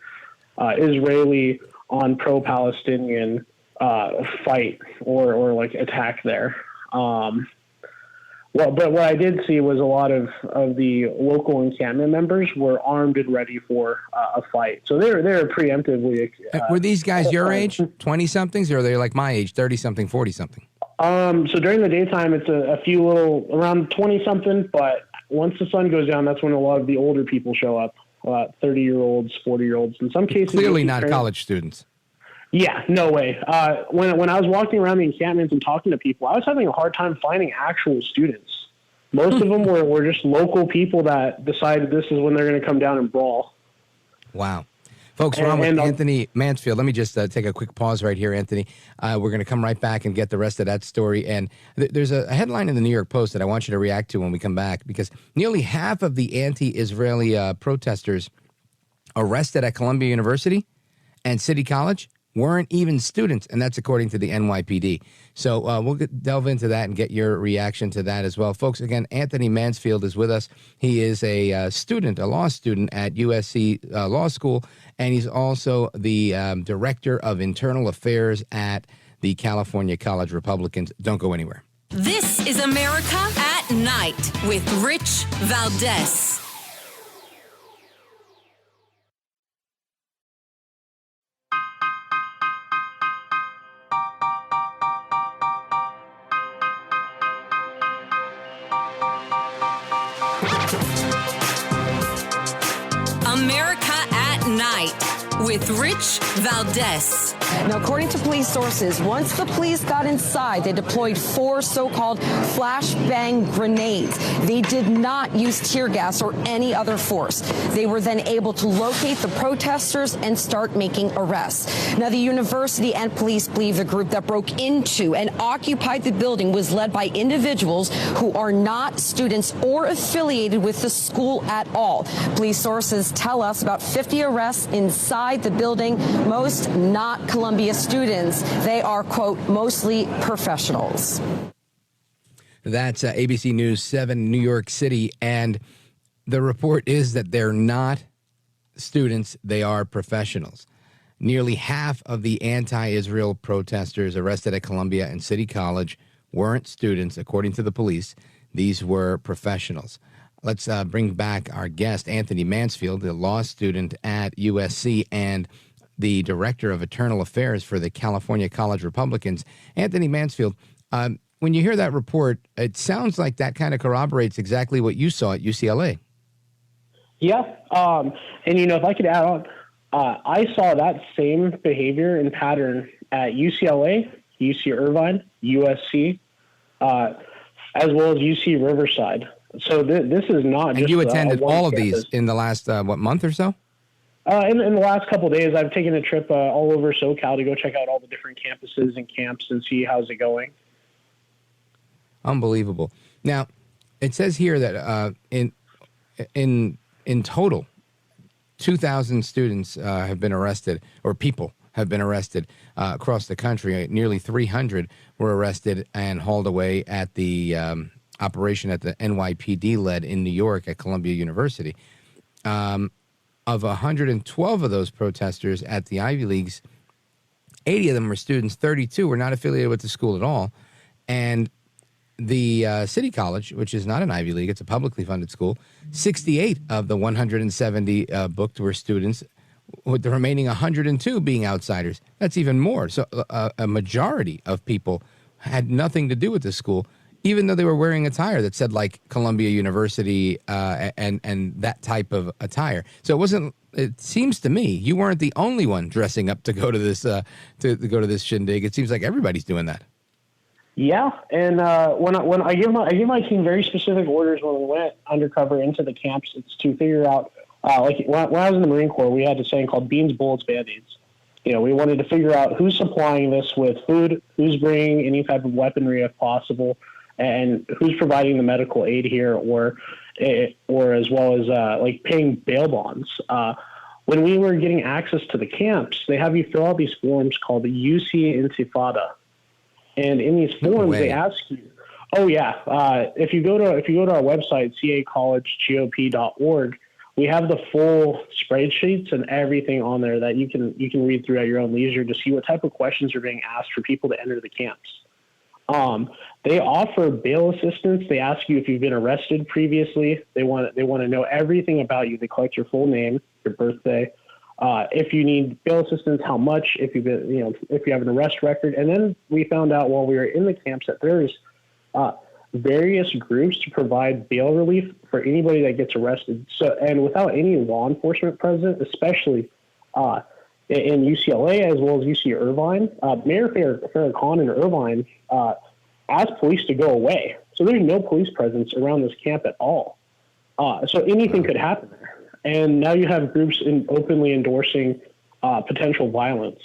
Israeli on pro-Palestinian fight or like attack there. But what I did see was a lot of the local encampment members were armed and ready for a fight. So they were preemptively. Were these guys your age, 20-somethings, or are they like my age, 30-something, 40-something? So during the daytime, it's a few little around 20-something, but once the sun goes down, that's when a lot of the older people show up, 30-year-olds, 40-year-olds. In some cases, clearly not college students. Yeah, no way. When I was walking around the encampments and talking to people, I was having a hard time finding actual students. Most of them were just local people that decided this is when they're going to come down and brawl. Wow. Folks, we're on with Anthony Mansfield. Let me just take a quick pause right here, Anthony. We're going to come right back and get the rest of that story. And there's a headline in the New York Post that I want you to react to when we come back, because nearly half of the anti-Israeli protesters arrested at Columbia University and City College weren't even students, and that's according to the NYPD. So we'll delve into that and get your reaction to that as well. Folks, again, Anthony Mansfield is with us. He is a law student at USC Law School, and he's also the Director of Internal Affairs at the California College Republicans. Don't go anywhere. This is America at Night with Rich Valdez. America at Night with Rich Valdez. Now, according to police sources, once the police got inside, they deployed 4 so-called flashbang grenades. They did not use tear gas or any other force. They were then able to locate the protesters and start making arrests. Now, the university and police believe the group that broke into and occupied the building was led by individuals who are not students or affiliated with the school at all. Police sources tell us about 50 arrests inside the building, most not Columbia students. They are, quote, mostly professionals. That's ABC News 7 New York City, and the report is that they're not students, they are professionals. Nearly half of the anti-Israel protesters arrested at Columbia and City College weren't students, according to the police. These were professionals. Let's bring back our guest, Anthony Mansfield, a law student at USC and the Director of Internal Affairs for the California College Republicans. Anthony Mansfield, when you hear that report, it sounds like that kind of corroborates exactly what you saw at UCLA. Yeah, and if I could add on, I saw that same behavior and pattern at UCLA, UC Irvine, USC, as well as UC Riverside. So this is not just. And you attended all of campus. these in the last, month or so? In the last couple of days, I've taken a trip all over SoCal to go check out all the different campuses and camps and see how's it going. Unbelievable. Now, it says here that in total, 2,000 students have been arrested, or people have been arrested across the country. Nearly 300 were arrested and hauled away at the operation at the NYPD led in New York at Columbia University. Of 112 of those protesters at the Ivy Leagues, 80 of them were students, 32 were not affiliated with the school at all. And the City College, which is not an Ivy League, it's a publicly funded school, 68 of the 170 booked were students, with the remaining 102 being outsiders. That's even more. So a majority of people had nothing to do with the school, even though they were wearing attire that said like Columbia University and that type of attire. So it wasn't. It seems to me you weren't the only one dressing up to go to this to go to this shindig. It seems like everybody's doing that. Yeah, and when I give my team very specific orders when we went undercover into the camps, it's to figure out like when I was in the Marine Corps, we had this saying called beans, bullets, band-aids. we wanted to figure out who's supplying this with food, who's bringing any type of weaponry if possible, and who's providing the medical aid here, or as well as like paying bail bonds. When we were getting access to the camps, they have you fill out these forms called the UC Intifada, and in these forms they ask you. Oh yeah, if you go to our website cacollegegop.org, we have the full spreadsheets and everything on there that you can read through at your own leisure to see what type of questions are being asked for people to enter the camps. They offer bail assistance. They ask you if you've been arrested previously. They want to know everything about you. They collect your full name, your birthday. If you need bail assistance, how much? If you have an arrest record. And then we found out while we were in the camps that there's various groups to provide bail relief for anybody that gets arrested. So, and without any law enforcement present, especially in UCLA as well as UC Irvine, Mayor Farrakhan in Irvine asked police to go away. So there's no police presence around this camp at all. So anything could happen there. And now you have groups openly endorsing potential violence.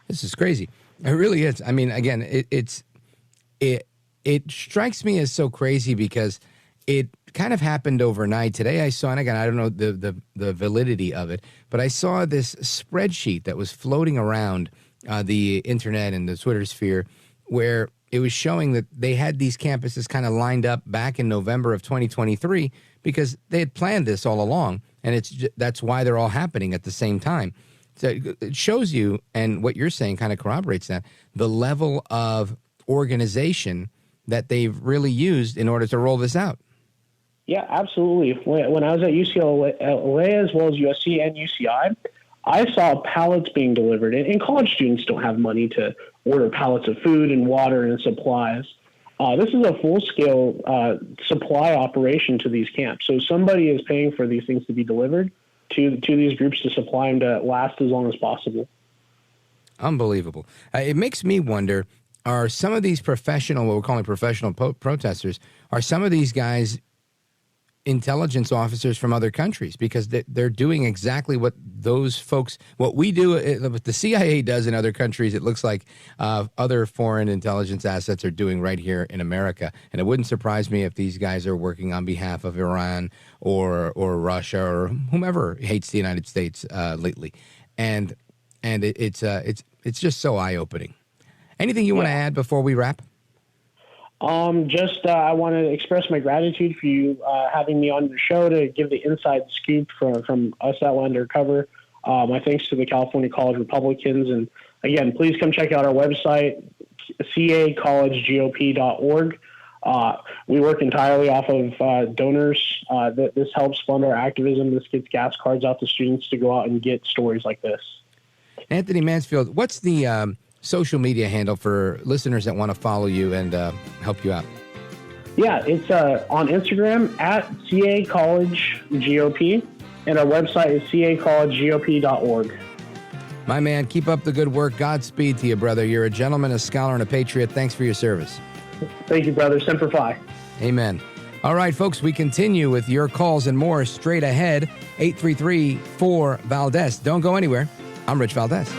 This is crazy. It really is. I mean, again, it strikes me as so crazy because it kind of happened overnight. Today I saw, and again, I don't know the validity of it, but I saw this spreadsheet that was floating around the internet and the Twitter sphere where it was showing that they had these campuses kind of lined up back in November of 2023 because they had planned this all along, and that's why they're all happening at the same time. So it shows you, and what you're saying kind of corroborates that, the level of organization that they've really used in order to roll this out. Yeah, absolutely. When I was at UCLA as well as USC and UCI, I saw pallets being delivered, and college students don't have money to order pallets of food and water and supplies. This is a full-scale supply operation to these camps. So somebody is paying for these things to be delivered to these groups to supply them to last as long as possible. Unbelievable. It makes me wonder, are some of these professional, what we're calling professional protesters, are some of these guys intelligence officers from other countries? Because they're doing exactly what those folks, what we do, what the CIA does in other countries, it looks like other foreign intelligence assets are doing right here in America. And it wouldn't surprise me if these guys are working on behalf of Iran or Russia or whomever hates the United States lately. And it's just so eye-opening. Anything you want to add before we wrap? I want to express my gratitude for you having me on your show to give the inside scoop from us at Undercover. My thanks to the California College Republicans. And again, please come check out our website, cacollegegop.org. We work entirely off of donors. This helps fund our activism. This gets gas cards out to students to go out and get stories like this. Anthony Mansfield, what's the social media handle for listeners that want to follow you and help you out? Yeah, it's on Instagram at cacollegegop, and our website is cacollegegop.org. My man, keep up the good work. Godspeed to you, brother. You're a gentleman, a scholar, and a patriot. Thanks for your service. Thank you, brother. Semper Fi. Amen. All right, folks, we continue with your calls and more straight ahead. 833-4-VALDEZ. Don't go anywhere. I'm Rich Valdez.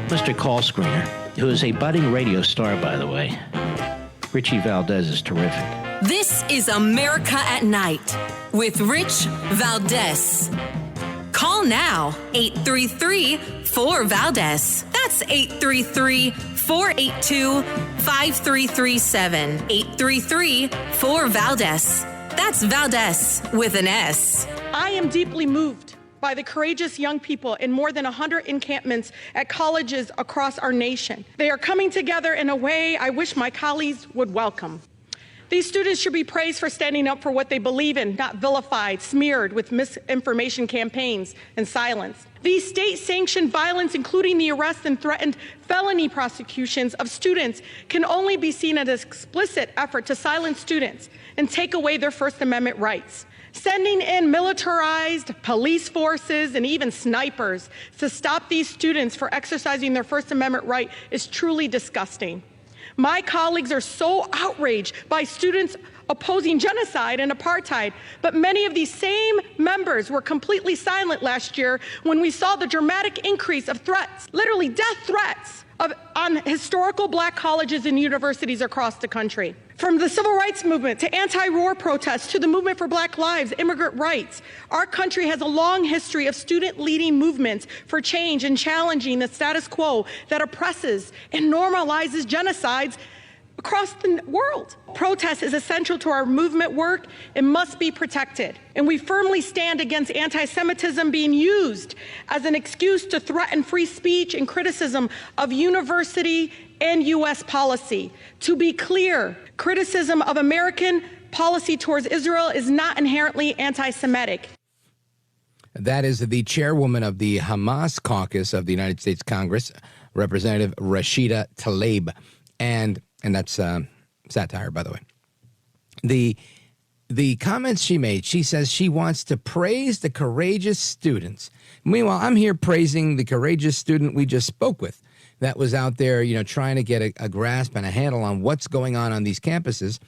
Mr. Call Screener, who is a budding radio star, by the way. Richie Valdez is terrific. This is America at Night with Rich Valdez. Call now, 833-4-VALDEZ. That's 833-482-5337. 833-4-VALDEZ. That's Valdez with an S. I am deeply moved by the courageous young people in more than 100 encampments at colleges across our nation. They are coming together in a way I wish my colleagues would welcome. These students should be praised for standing up for what they believe in, not vilified, smeared with misinformation campaigns and silenced. These state-sanctioned violence, including the arrest and threatened felony prosecutions of students, can only be seen as an explicit effort to silence students and take away their First Amendment rights. Sending in militarized police forces and even snipers to stop these students for exercising their First Amendment right is truly disgusting. My colleagues are so outraged by students opposing genocide and apartheid, but many of these same members were completely silent last year when we saw the dramatic increase of threats, literally death threats, on historical black colleges and universities across the country. From the civil rights movement to anti-war protests to the movement for black lives, immigrant rights, our country has a long history of student-leading movements for change and challenging the status quo that oppresses and normalizes genocides across the world. Protest is essential to our movement work and must be protected. And we firmly stand against anti-Semitism being used as an excuse to threaten free speech and criticism of university and U.S. policy. To be clear, criticism of American policy towards Israel is not inherently anti-Semitic. That is the chairwoman of the Hamas caucus of the United States Congress, Representative Rashida Tlaib. And that's satire, by the way. The comments she made, she says she wants to praise the courageous students. Meanwhile, I'm here praising the courageous student we just spoke with that was out there, trying to get a grasp and a handle on what's going on these campuses.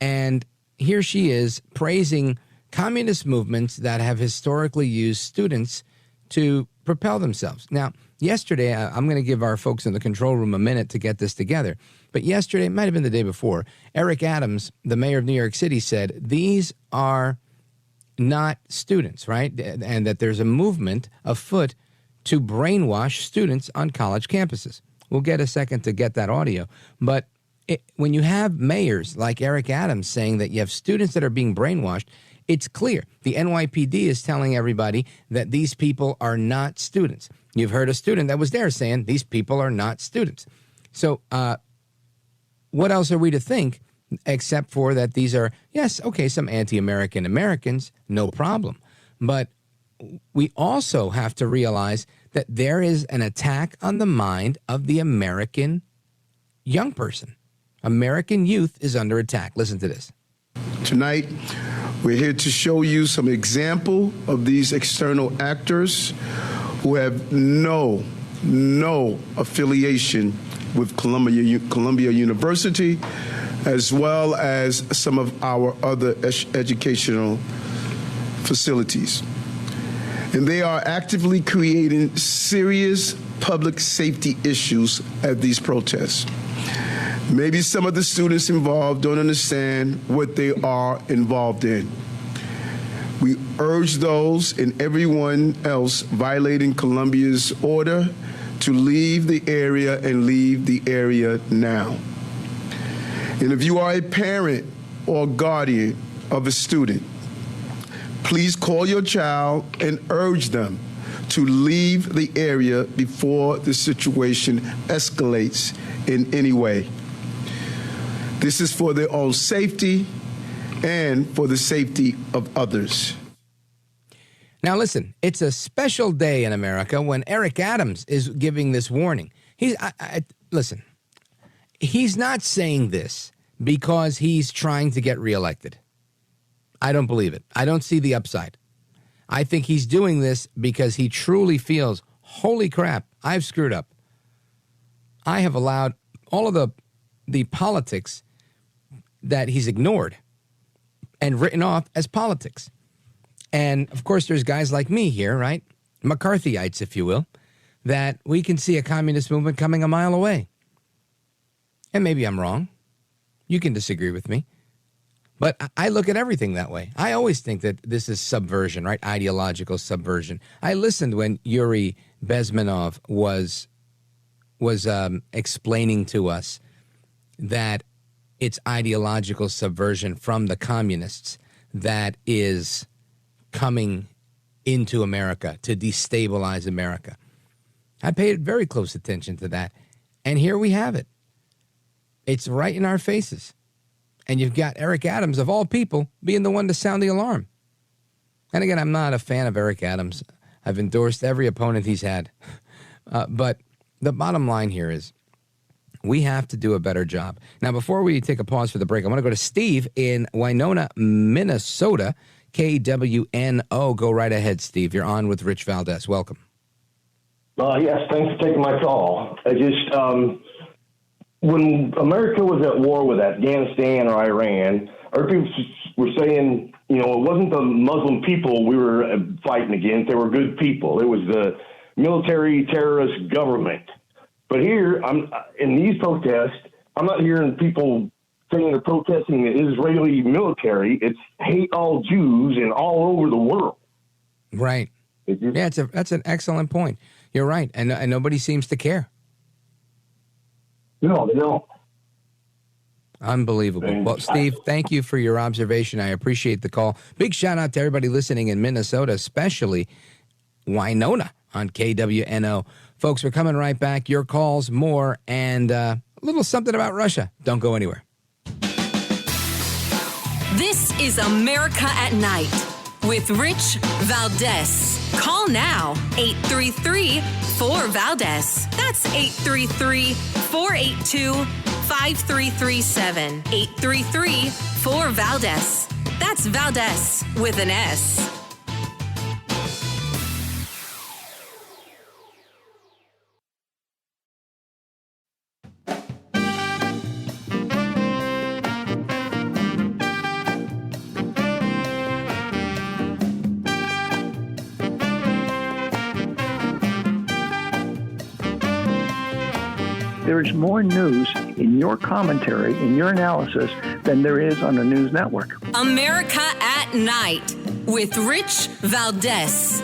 And here she is praising communist movements that have historically used students to propel themselves. Now, yesterday, I'm going to give our folks in the control room a minute to get this together. But yesterday, it might have been the day before, Eric Adams, the mayor of New York City, said these are not students, right? And that there's a movement afoot to brainwash students on college campuses. We'll get a second to get that audio. But when you have mayors like Eric Adams saying that you have students that are being brainwashed, it's clear. The NYPD is telling everybody that these people are not students. You've heard a student that was there saying these people are not students. So what else are we to think except for that these are, yes, okay, some anti-American Americans, no problem. But we also have to realize that there is an attack on the mind of the American young person. American youth is under attack. Listen to this. Tonight, we're here to show you some example of these external actors who have no affiliation with Columbia University, as well as some of our other educational facilities. And they are actively creating serious public safety issues at these protests. Maybe some of the students involved don't understand what they are involved in. We urge those and everyone else violating Columbia's order to leave the area and leave the area now. And if you are a parent or guardian of a student, please call your child and urge them to leave the area before the situation escalates in any way. This is for their own safety and for the safety of others. Now, listen, it's a special day in America when Eric Adams is giving this warning. Listen, he's not saying this because he's trying to get reelected. I don't believe it. I don't see the upside. I think he's doing this because he truly feels, holy crap, I've screwed up. I have allowed all of the politics that he's ignored and written off as politics. And, of course, there's guys like me here, right? McCarthyites, if you will, that we can see a communist movement coming a mile away. And maybe I'm wrong. You can disagree with me. But I look at everything that way. I always think that this is subversion, right? Ideological subversion. I listened when Yuri Bezmenov was explaining to us that it's ideological subversion from the communists that is coming into America to destabilize America. I paid very close attention to that. And here we have it. It's right in our faces. And you've got Eric Adams, of all people, being the one to sound the alarm. And again, I'm not a fan of Eric Adams. I've endorsed every opponent he's had. But the bottom line here is we have to do a better job. Now, before we take a pause for the break, I want to go to Steve in Winona, Minnesota, KWNO. Go right ahead, Steve. You're on with Rich Valdez. Welcome. Yes, thanks for taking my call. I just, when America was at war with Afghanistan or Iran, our people were saying, you know, it wasn't the Muslim people we were fighting against. They were good people. It was the military terrorist government. But here, in these protests, I'm not hearing people saying they're protesting the Israeli military. It's hate all Jews and all over the world. Right. Yeah, that's an excellent point. You're right. And nobody seems to care. No, they don't. Unbelievable. Well, Steve, thank you for your observation. I appreciate the call. Big shout out to everybody listening in Minnesota, especially Winona on KWNO. Folks, we're coming right back. Your calls, more, and a little something about Russia. Don't go anywhere. This is America at Night with Rich Valdez. Call now, 833-4VALDEZ. That's 833-482-5337. 833-4VALDEZ. That's Valdez with an S. There is more news in your commentary, in your analysis, than there is on the news network. America at Night with Rich Valdez.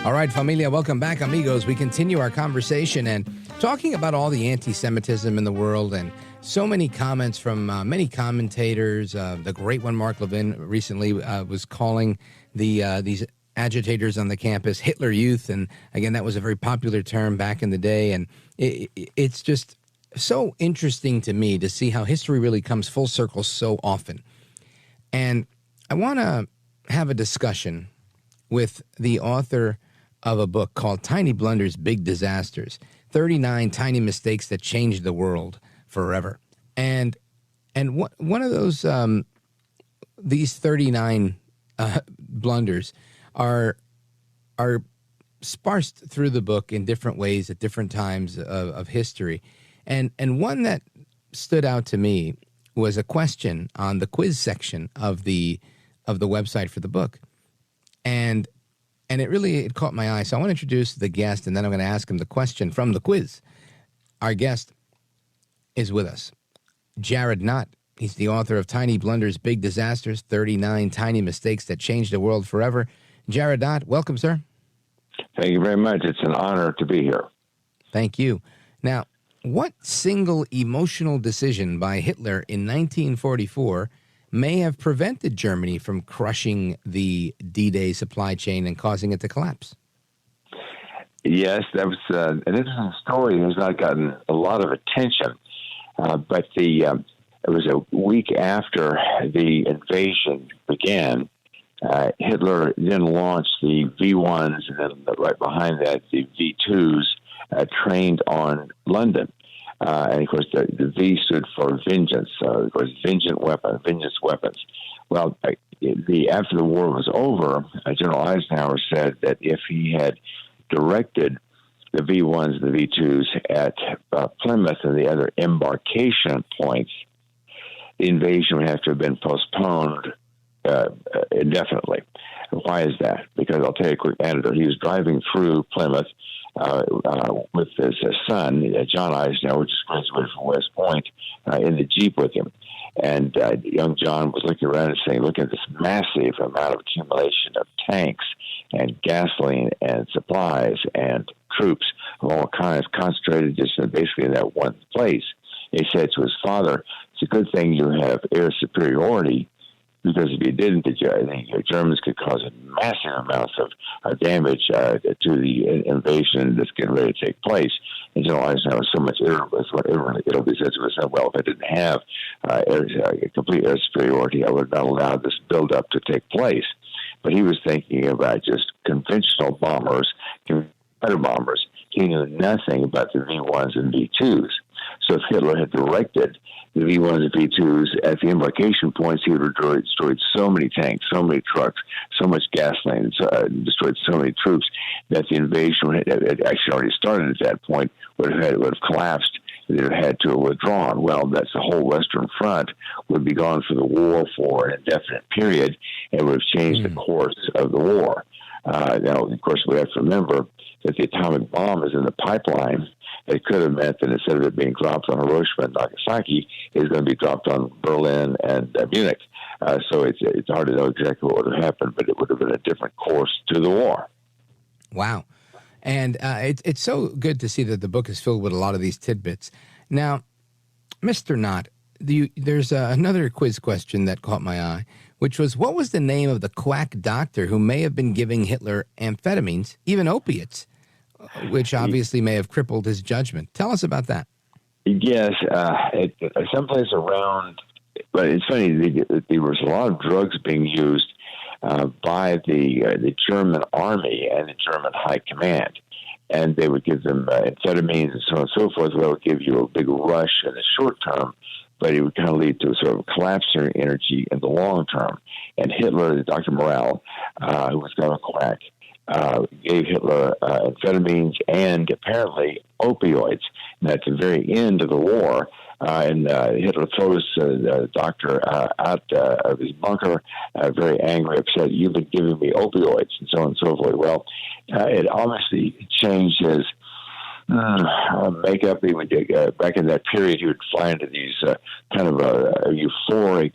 All right, familia, welcome back, amigos. We continue our conversation and talking about all the anti-Semitism in the world, and so many comments from many commentators. The great one, Mark Levin, recently was calling these agitators on the campus Hitler Youth, and again, that was a very popular term back in the day, and it's just so interesting to me to see how history really comes full circle so often. And I want to have a discussion with the author of a book called Tiny Blunders, Big Disasters, 39 Tiny Mistakes That Changed the World Forever. And one of those, these 39 blunders are sparsed through the book in different ways at different times of history. And one that stood out to me was a question on the quiz section of the website for the book. And it caught my eye. So I want to introduce the guest, and then I'm going to ask him the question from the quiz. Our guest is with us, Jared Knott. He's the author of Tiny Blunders, Big Disasters, 39 Tiny Mistakes That Changed the World Forever. Jared Knott, welcome, sir. Thank you very much. It's an honor to be here. Thank you. Now, what single emotional decision by Hitler in 1944 may have prevented Germany from crushing the D-Day supply chain and causing it to collapse? Yes, that was an interesting story. It has not gotten a lot of attention, but it was a week after the invasion began. Hitler then launched the V-1s, and then right behind that, the V-2s, trained on London. And, of course, the V stood for vengeance, of course, vengeance weapons. Well, after the war was over, General Eisenhower said that if he had directed the V-1s and the V-2s at Plymouth and the other embarkation points, the invasion would have to have been postponed indefinitely. Why is that? Because I'll tell you a quick anecdote. He was driving through Plymouth with his son, John Eisenhower, just graduated from West Point, in the Jeep with him. And young John was looking around and saying, look at this massive amount of accumulation of tanks and gasoline and supplies and troops of all kinds concentrated just basically in that one place. He said to his father, it's a good thing you have air superiority because if he didn't, the Germans could cause massive amounts of damage to the invasion that's getting ready to take place. And General Eisenhower was so much Italy said to himself, well, if I didn't have a complete air superiority, I would have not allowed this buildup to take place. But he was thinking about just conventional bombers, fighter bombers. He knew nothing about the V-1s and V-2s. So if Hitler had directed the V-1s and V-2s at the embarkation points, he would have destroyed so many tanks, so many trucks, so much gasoline, destroyed so many troops that the invasion had actually already started at that point, would have collapsed. They would have had to have withdrawn. Well, that's the whole Western Front would be gone for the war for an indefinite period and would have changed the course of the war. Now, of course, we have to remember that the atomic bomb is in the pipeline. It could have meant that instead of it being dropped on Hiroshima and Nagasaki, it's going to be dropped on Berlin and Munich. So it's hard to know exactly what would have happened, but it would have been a different course to the war. Wow. And it's so good to see that the book is filled with a lot of these tidbits. Now, Mr. Knott, there's another quiz question that caught my eye, which was, what was the name of the quack doctor who may have been giving Hitler amphetamines, even opiates, which obviously may have crippled his judgment? Tell us about that. Yes, someplace around, but it's funny, there was a lot of drugs being used by the German army and the German high command. And they would give them amphetamines and so on and so forth. That would give you a big rush in the short term, but it would kind of lead to a sort of collapse in energy in the long term. And Hitler, Dr. Morale, who was kind of a quack, gave Hitler amphetamines and apparently opioids. And at the very end of the war, and Hitler throws the doctor out of his bunker, very angry, upset. You've been giving me opioids, and so on and so forth. Well, it obviously changed his makeup. He would back in that period, he would fly into these kind of euphoric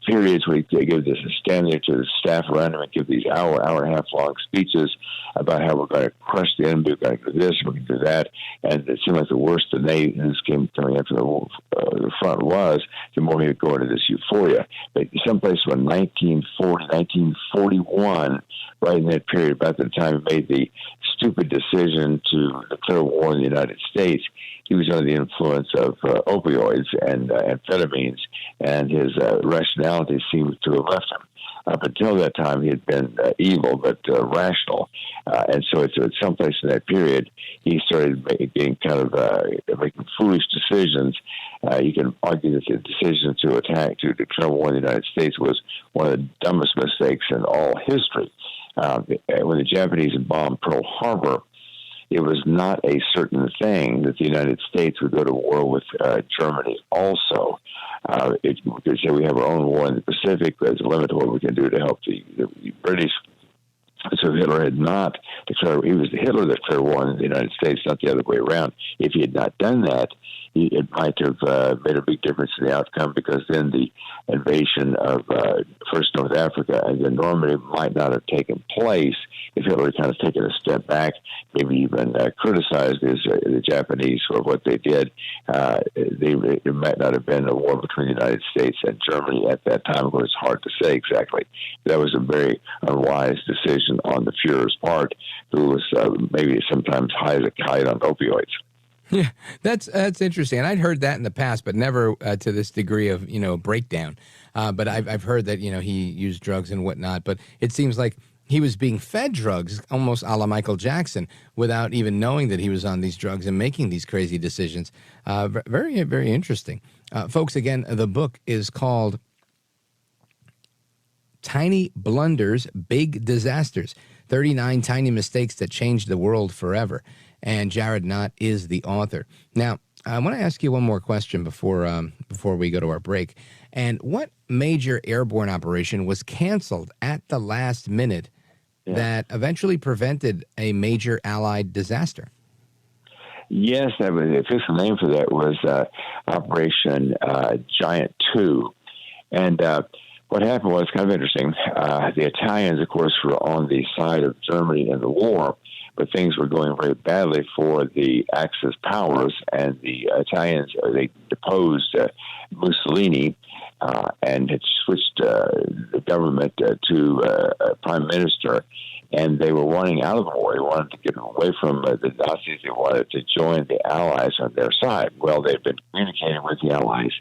periods where he'd give this, stand there to the staff around him and give these hour and a half long speeches about how we're going to crush the enemy, we're going to do this, we're going to do that. And it seemed like the worse the news came coming after the front was, the more he would go into this euphoria. But someplace around 1940, 1941, right in that period, about the time he made the stupid decision to declare war in the United States, he was under the influence of opioids and amphetamines, and his rationality seemed to have left him. Up until that time, he had been evil but rational, and so it's someplace in that period he started making kind of making foolish decisions. You can argue that the decision to declare war in the United States was one of the dumbest mistakes in all history. When the Japanese bombed Pearl Harbor, it was not a certain thing that the United States would go to war with Germany also. We could say we have our own war in the Pacific, but there's a limit to what we can do to help the British. So Hitler had not declared, it was Hitler that declared war in the United States, not the other way around. If he had not done that, it might have made a big difference in the outcome, because then the invasion of first North Africa and then Normandy might not have taken place if Hitler had kind of taken a step back, maybe even criticized the Japanese for what they did. It might not have been a war between the United States and Germany at that time. It was hard to say exactly. That was a very unwise decision on the Fuhrer's part, who was maybe sometimes high as a kite on opioids. Yeah, that's interesting, and I'd heard that in the past, but never to this degree of breakdown. But I've heard that he used drugs and whatnot. But it seems like he was being fed drugs, almost a la Michael Jackson, without even knowing that he was on these drugs and making these crazy decisions. Very, very interesting, folks. Again, the book is called Tiny Blunders, Big Disasters: 39 Tiny Mistakes That Changed the World Forever. And Jared Knott is the author. Now, I want to ask you one more question before we go to our break. And what major airborne operation was canceled at the last minute that eventually prevented a major Allied disaster? Yes, that was, the official name for that was Operation Giant 2. And what happened was kind of interesting. The Italians, of course, were on the side of Germany in the war, but things were going very badly for the Axis powers, and the Italians, they deposed Mussolini, and had switched the government to a prime minister, and they were wanting out of the war. They wanted to get away from the Nazis. They wanted to join the Allies on their side. Well, they'd been communicating with the Allies,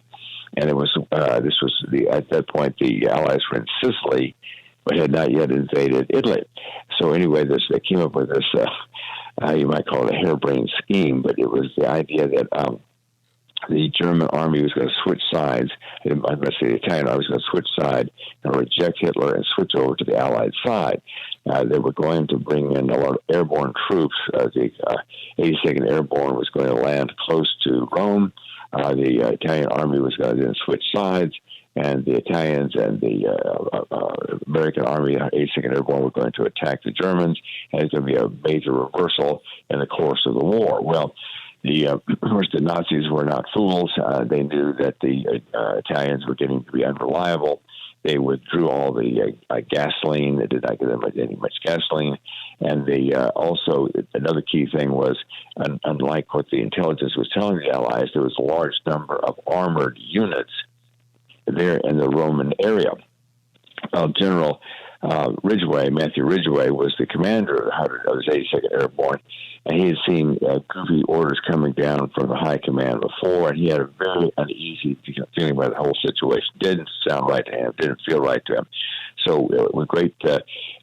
and it was at that point the Allies were in Sicily, but had not yet invaded Italy. So anyway, they came up with this, you might call it a harebrained scheme, but it was the idea that the German army was going to switch sides. I must say the Italian army was going to switch sides and reject Hitler and switch over to the Allied side. They were going to bring in a lot of airborne troops. The 82nd Airborne was going to land close to Rome. The Italian army was going to then switch sides, and the Italians and the American Army, 82nd Airborne, were going to attack the Germans, and it's going to be a major reversal in the course of the war. Well, of course, the Nazis were not fools. They knew that the Italians were getting to be unreliable. They withdrew all the gasoline. They did not give them any much gasoline. And they also, another key thing was, unlike what the intelligence was telling the Allies, there was a large number of armored units there in the Roman area. General Matthew Ridgway, was the commander of the 82nd Airborne, and he had seen goofy orders coming down from the high command before, and he had a very uneasy feeling about the whole situation. Didn't sound right to him, didn't feel right to him. So with great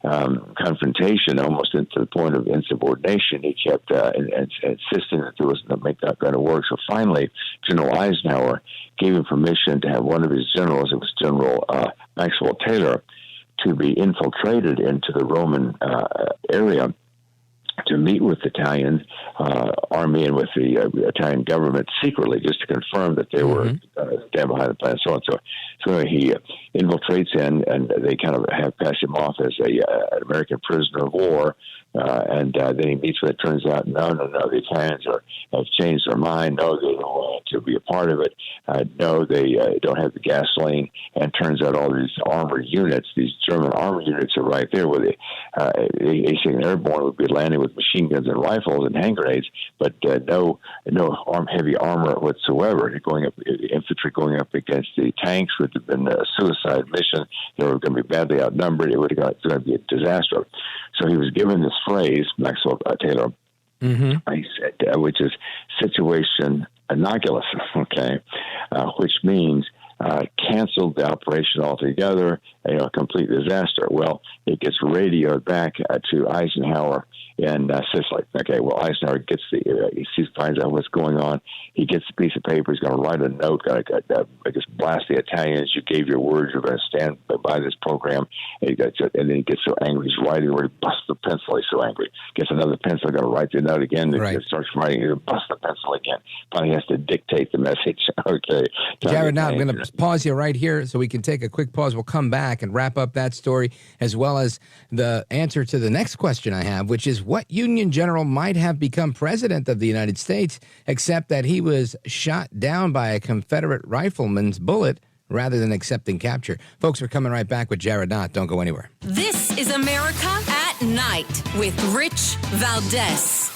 confrontation, almost to the point of insubordination, he kept insisting that there was not going to work. So finally, General Eisenhower gave him permission to have one of his generals, it was General Maxwell Taylor, to be infiltrated into the Roman area to meet with the Italian army and with the Italian government secretly, just to confirm that they were stand behind the plan, so on and so on. So he infiltrates in, and they kind of pass him off as an American prisoner of war. And then he meets with it. Turns out, no, the Italians have changed their mind. No, they don't want to be a part of it. No, they don't have the gasoline. And turns out all these armored units, these German armored units, are right there where the 82nd Airborne would be landing with machine guns and rifles and hand grenades, but no heavy armor whatsoever. Infantry going up against the tanks would have been a suicide mission. They were going to be badly outnumbered. It would have going to be a disaster. So he was given this phrase, Maxwell Taylor, he said, which is situation innocuous, okay, which means canceled the operation altogether, a complete disaster. Well, it gets radioed back to Eisenhower in Sicily. Okay, well, Eisenhower gets finds out what's going on. He gets a piece of paper. He's going to write a note. I guess blast the Italians. You gave your words. You're going to stand by this program. And then he gets so angry. He's writing where he busts the pencil. He's so angry. Gets another pencil. Going to write the note again. Right. He starts writing. He busts the pencil again. Finally, has to dictate the message. Okay. Jared, now I'm going to pause you right here so we can take a quick pause. We'll come back and wrap up that story, as well as the answer to the next question I have, which is what Union general might have become president of the United States, except that he was shot down by a Confederate rifleman's bullet rather than accepting capture. Folks, we're coming right back with Jared Knott. Don't go anywhere. This is America at Night with Rich Valdez.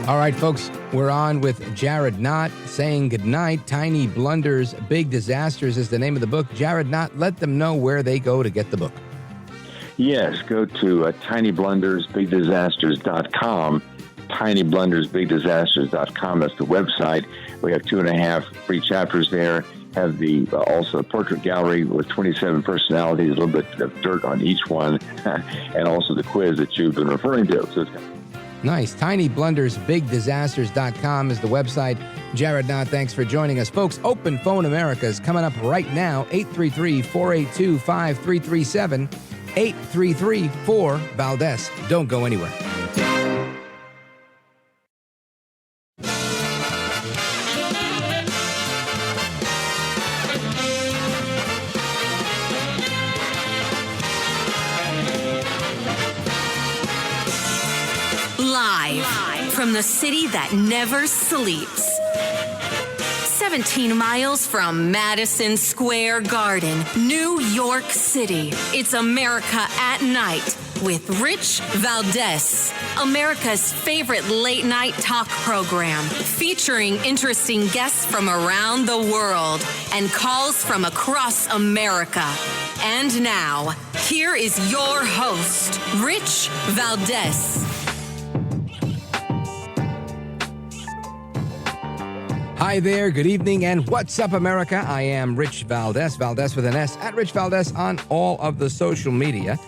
All right, folks, we're on with Jared Knott saying goodnight. Tiny Blunders, Big Disasters is the name of the book. Jared Knott, let them know where they go to get the book. Yes, go to tinyblundersbigdisasters.com. tinyblundersbigdisasters.com. That's the website. We have 2.5 free chapters there. Have the also a portrait gallery with 27 personalities, a little bit of dirt on each one, and also the quiz that you've been referring to. So nice. tinyblundersbigdisasters.com is the website. Jared Knott, thanks for joining us. Folks, Open Phone America is coming up right now. 833-482-5337. 833-4-VALDEZ. Don't go anywhere. Live from the city that never sleeps. 17 miles from Madison Square Garden, New York City. It's America at Night with Rich Valdez, America's favorite late night talk program, featuring interesting guests from around the world and calls from across America. And now, here is your host, Rich Valdez. Hi there, good evening, and what's up, America? I am Rich Valdez, Valdez with an S, at Rich Valdez on all of the social media.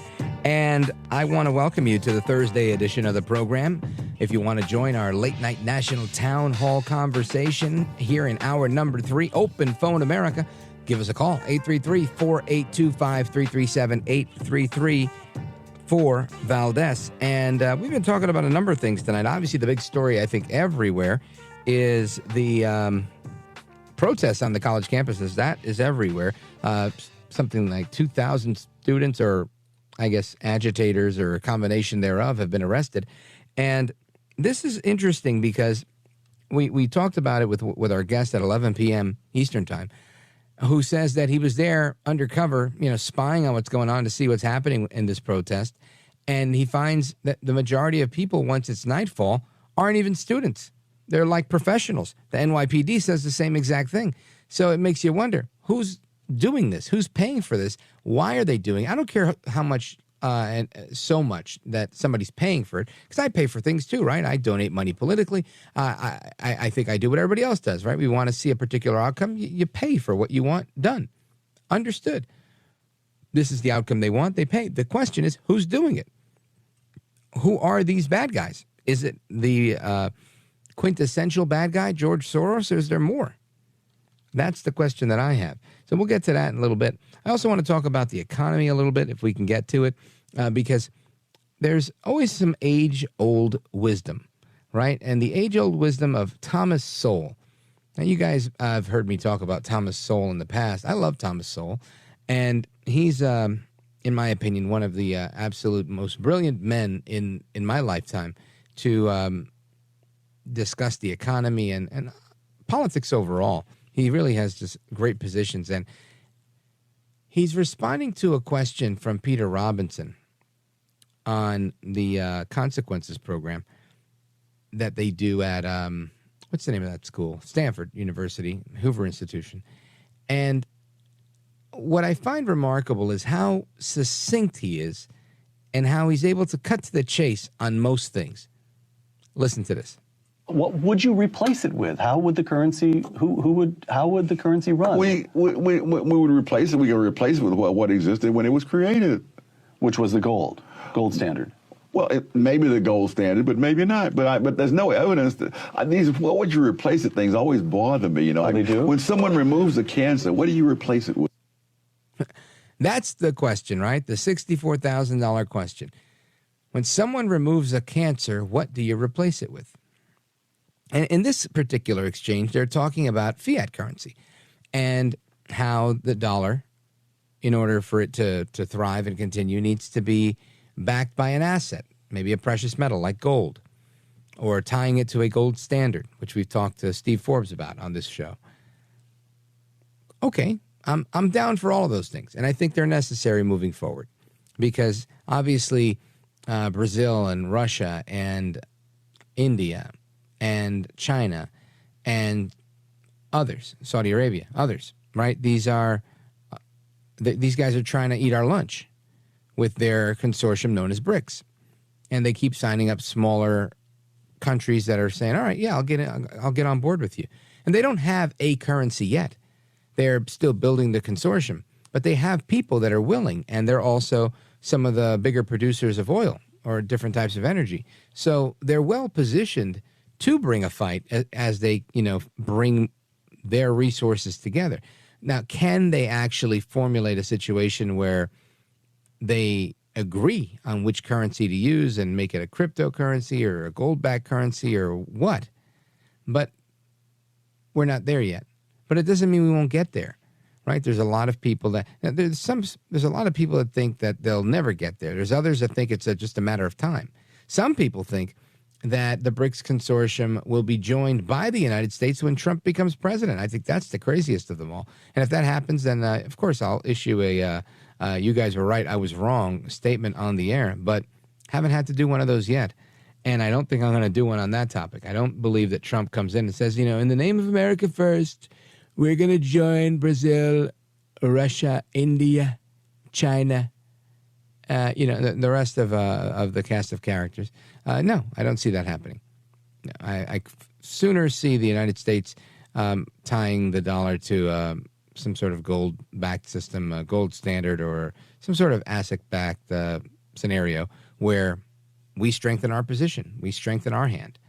And I want to welcome you to the Thursday edition of the program. If you want to join our late night national town hall conversation here in hour number 3, Open Phone America, give us a call, 833-482-5337, 833-4Valdez. And we've been talking about a number of things tonight. Obviously, the big story, I think, everywhere is the protests on the college campuses. That is everywhere. Something like 2,000 students, or I guess agitators or a combination thereof, have been arrested. And this is interesting because we talked about it with our guest at 11 p.m. Eastern time, who says that he was there undercover, spying on what's going on to see what's happening in this protest. And he finds that the majority of people, once it's nightfall, aren't even students. They're like professionals. The NYPD says the same exact thing. So it makes you wonder, who's doing this? Who's paying for this? Why are they doing it? I don't care how much and so much that somebody's paying for it, because I pay for things too, right? I donate money politically. I think I do what everybody else does, right? We want to see a particular outcome. You pay for what you want done. Understood. This is the outcome they want. They pay. The question is, who's doing it? Who are these bad guys? Is it the quintessential bad guy, George Soros, or is there more? That's the question that I have. So we'll get to that in a little bit. I also want to talk about the economy a little bit, if we can get to it, because there's always some age-old wisdom, right? And the age-old wisdom of Thomas Sowell. Now, you guys have heard me talk about Thomas Sowell in the past. I love Thomas Sowell, and he's, in my opinion, one of the absolute most brilliant men in my lifetime to discuss the economy and politics overall. He really has just great positions, and he's responding to a question from Peter Robinson on the Consequences program that they do at, what's the name of that school? Stanford University, Hoover Institution. And what I find remarkable is how succinct he is and how he's able to cut to the chase on most things. Listen to this. What would you replace it with? How would the currency? How would the currency run? We would replace it. We could replace it with what existed when it was created, which was the gold standard. Well, maybe the gold standard, but maybe not. But there's no evidence that what would you replace it? Things always bother me. They do? When someone removes a cancer, what do you replace it with? That's the question, right? The $64,000 question. When someone removes a cancer, what do you replace it with? And in this particular exchange, they're talking about fiat currency and how the dollar, in order for it to thrive and continue, needs to be backed by an asset, maybe a precious metal like gold, or tying it to a gold standard, which we've talked to Steve Forbes about on this show. Okay, I'm down for all of those things, and I think they're necessary moving forward because obviously Brazil and Russia and India and China and others, Saudi Arabia, others, right? These guys are trying to eat our lunch with their consortium known as BRICS. And they keep signing up smaller countries that are saying, all right, yeah, I'll get on board with you. And they don't have a currency yet. They're still building the consortium, but they have people that are willing, and they're also some of the bigger producers of oil or different types of energy. So they're well positioned to bring a fight as they, bring their resources together. Now, can they actually formulate a situation where they agree on which currency to use and make it a cryptocurrency or a gold-backed currency or what? But we're not there yet. But it doesn't mean we won't get there, right? There's a lot of people that there's a lot of people that think that they'll never get there. There's others that think it's just a matter of time. Some people think that the BRICS consortium will be joined by the United States when Trump becomes president. I think that's the craziest of them all. And if that happens, then, of course, I'll issue a you guys were right, I was wrong statement on the air, but haven't had to do one of those yet. And I don't think I'm going to do one on that topic. I don't believe that Trump comes in and says, in the name of America first, we're going to join Brazil, Russia, India, China, the rest of the cast of characters. No, I don't see that happening. I sooner see the United States tying the dollar to some sort of gold-backed system, gold standard, or some sort of asset-backed scenario where we strengthen our position, we strengthen our hand.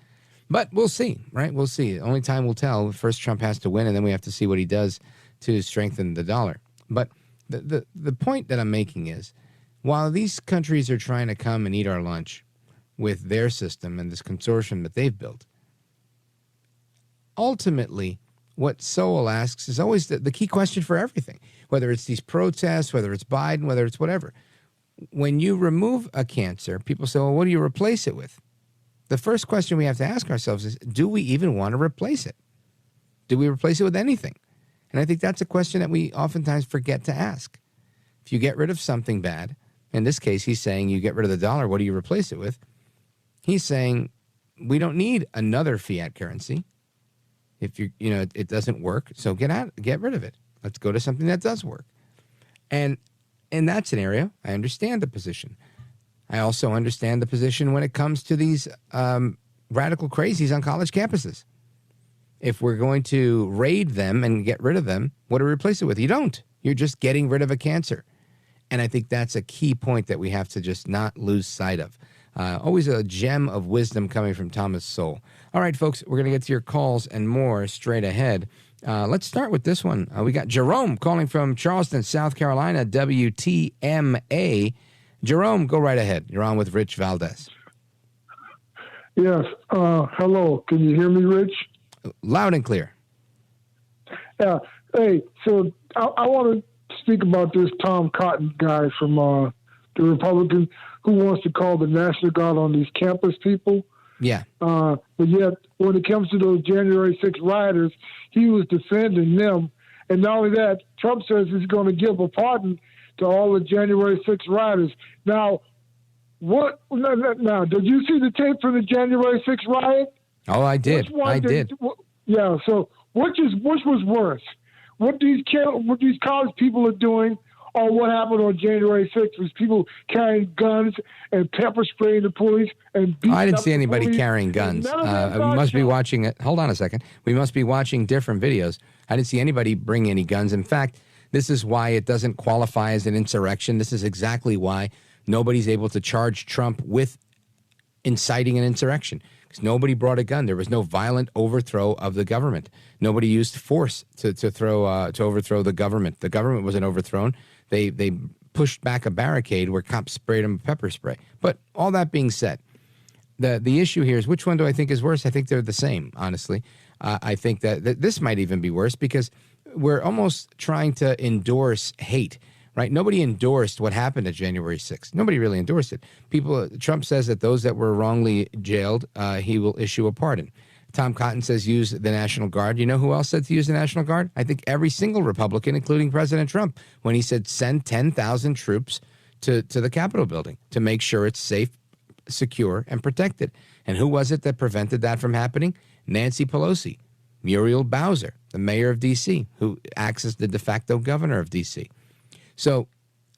But we'll see, right? We'll see. Only time will tell. First, Trump has to win, and then we have to see what he does to strengthen the dollar. But the point that I'm making is, while these countries are trying to come and eat our lunch with their system and this consortium that they've built, ultimately, what Sowell asks is always the key question for everything, whether it's these protests, whether it's Biden, whether it's whatever. When you remove a cancer, people say, well, what do you replace it with? The first question we have to ask ourselves is, do we even want to replace it? Do we replace it with anything? And I think that's a question that we oftentimes forget to ask. If you get rid of something bad, in this case, he's saying you get rid of the dollar, what do you replace it with? He's saying we don't need another fiat currency. If it doesn't work, so get rid of it. Let's go to something that does work. And in that scenario, I understand the position. I also understand the position when it comes to these radical crazies on college campuses. If we're going to raid them and get rid of them, what do we replace it with? You don't. You're just getting rid of a cancer. And I think that's a key point that we have to just not lose sight of. Always a gem of wisdom coming from Thomas Sowell. All right, folks, we're going to get to your calls and more straight ahead. Let's start with this one. We got Jerome calling from Charleston, South Carolina, WTMA. Jerome, go right ahead. You're on with Rich Valdez. Yes. Hello. Can you hear me, Rich? Loud and clear. Yeah. Hey, so I want to speak about this Tom Cotton guy from the Republican who wants to call the National Guard on these campus people. Yeah. But yet, when it comes to those January 6 rioters, he was defending them. And not only that, Trump says he's going to give a pardon to all the January 6 rioters. Now, did you see the tape from the January 6 riot? Oh, I did. Yeah. So which was worse? What these college people are doing, or what happened on January 6th was people carrying guns and pepper spraying the police and beating I didn't up see the anybody police. carrying guns. None of that We must be Trump. watching it. Hold on a second. We must be watching different videos. I didn't see anybody bring any guns. In fact, this is why it doesn't qualify as an insurrection. This is exactly why nobody's able to charge Trump with inciting an insurrection, because nobody brought a gun. There was no violent overthrow of the government. Nobody used force to overthrow the government. The government wasn't overthrown. They pushed back a barricade where cops sprayed them with pepper spray. But all that being said, the issue here is, which one do I think is worse? I think they're the same, honestly. I think that this might even be worse because we're almost trying to endorse hate, right? Nobody endorsed what happened at January 6th. Nobody really endorsed it. Trump says that those that were wrongly jailed, he will issue a pardon. Tom Cotton says use the National Guard. You know who else said to use the National Guard? I think every single Republican, including President Trump, when he said send 10,000 troops to the Capitol building to make sure it's safe, secure, and protected. And who was it that prevented that from happening? Nancy Pelosi, Muriel Bowser, the mayor of D.C., who acts as the de facto governor of D.C. So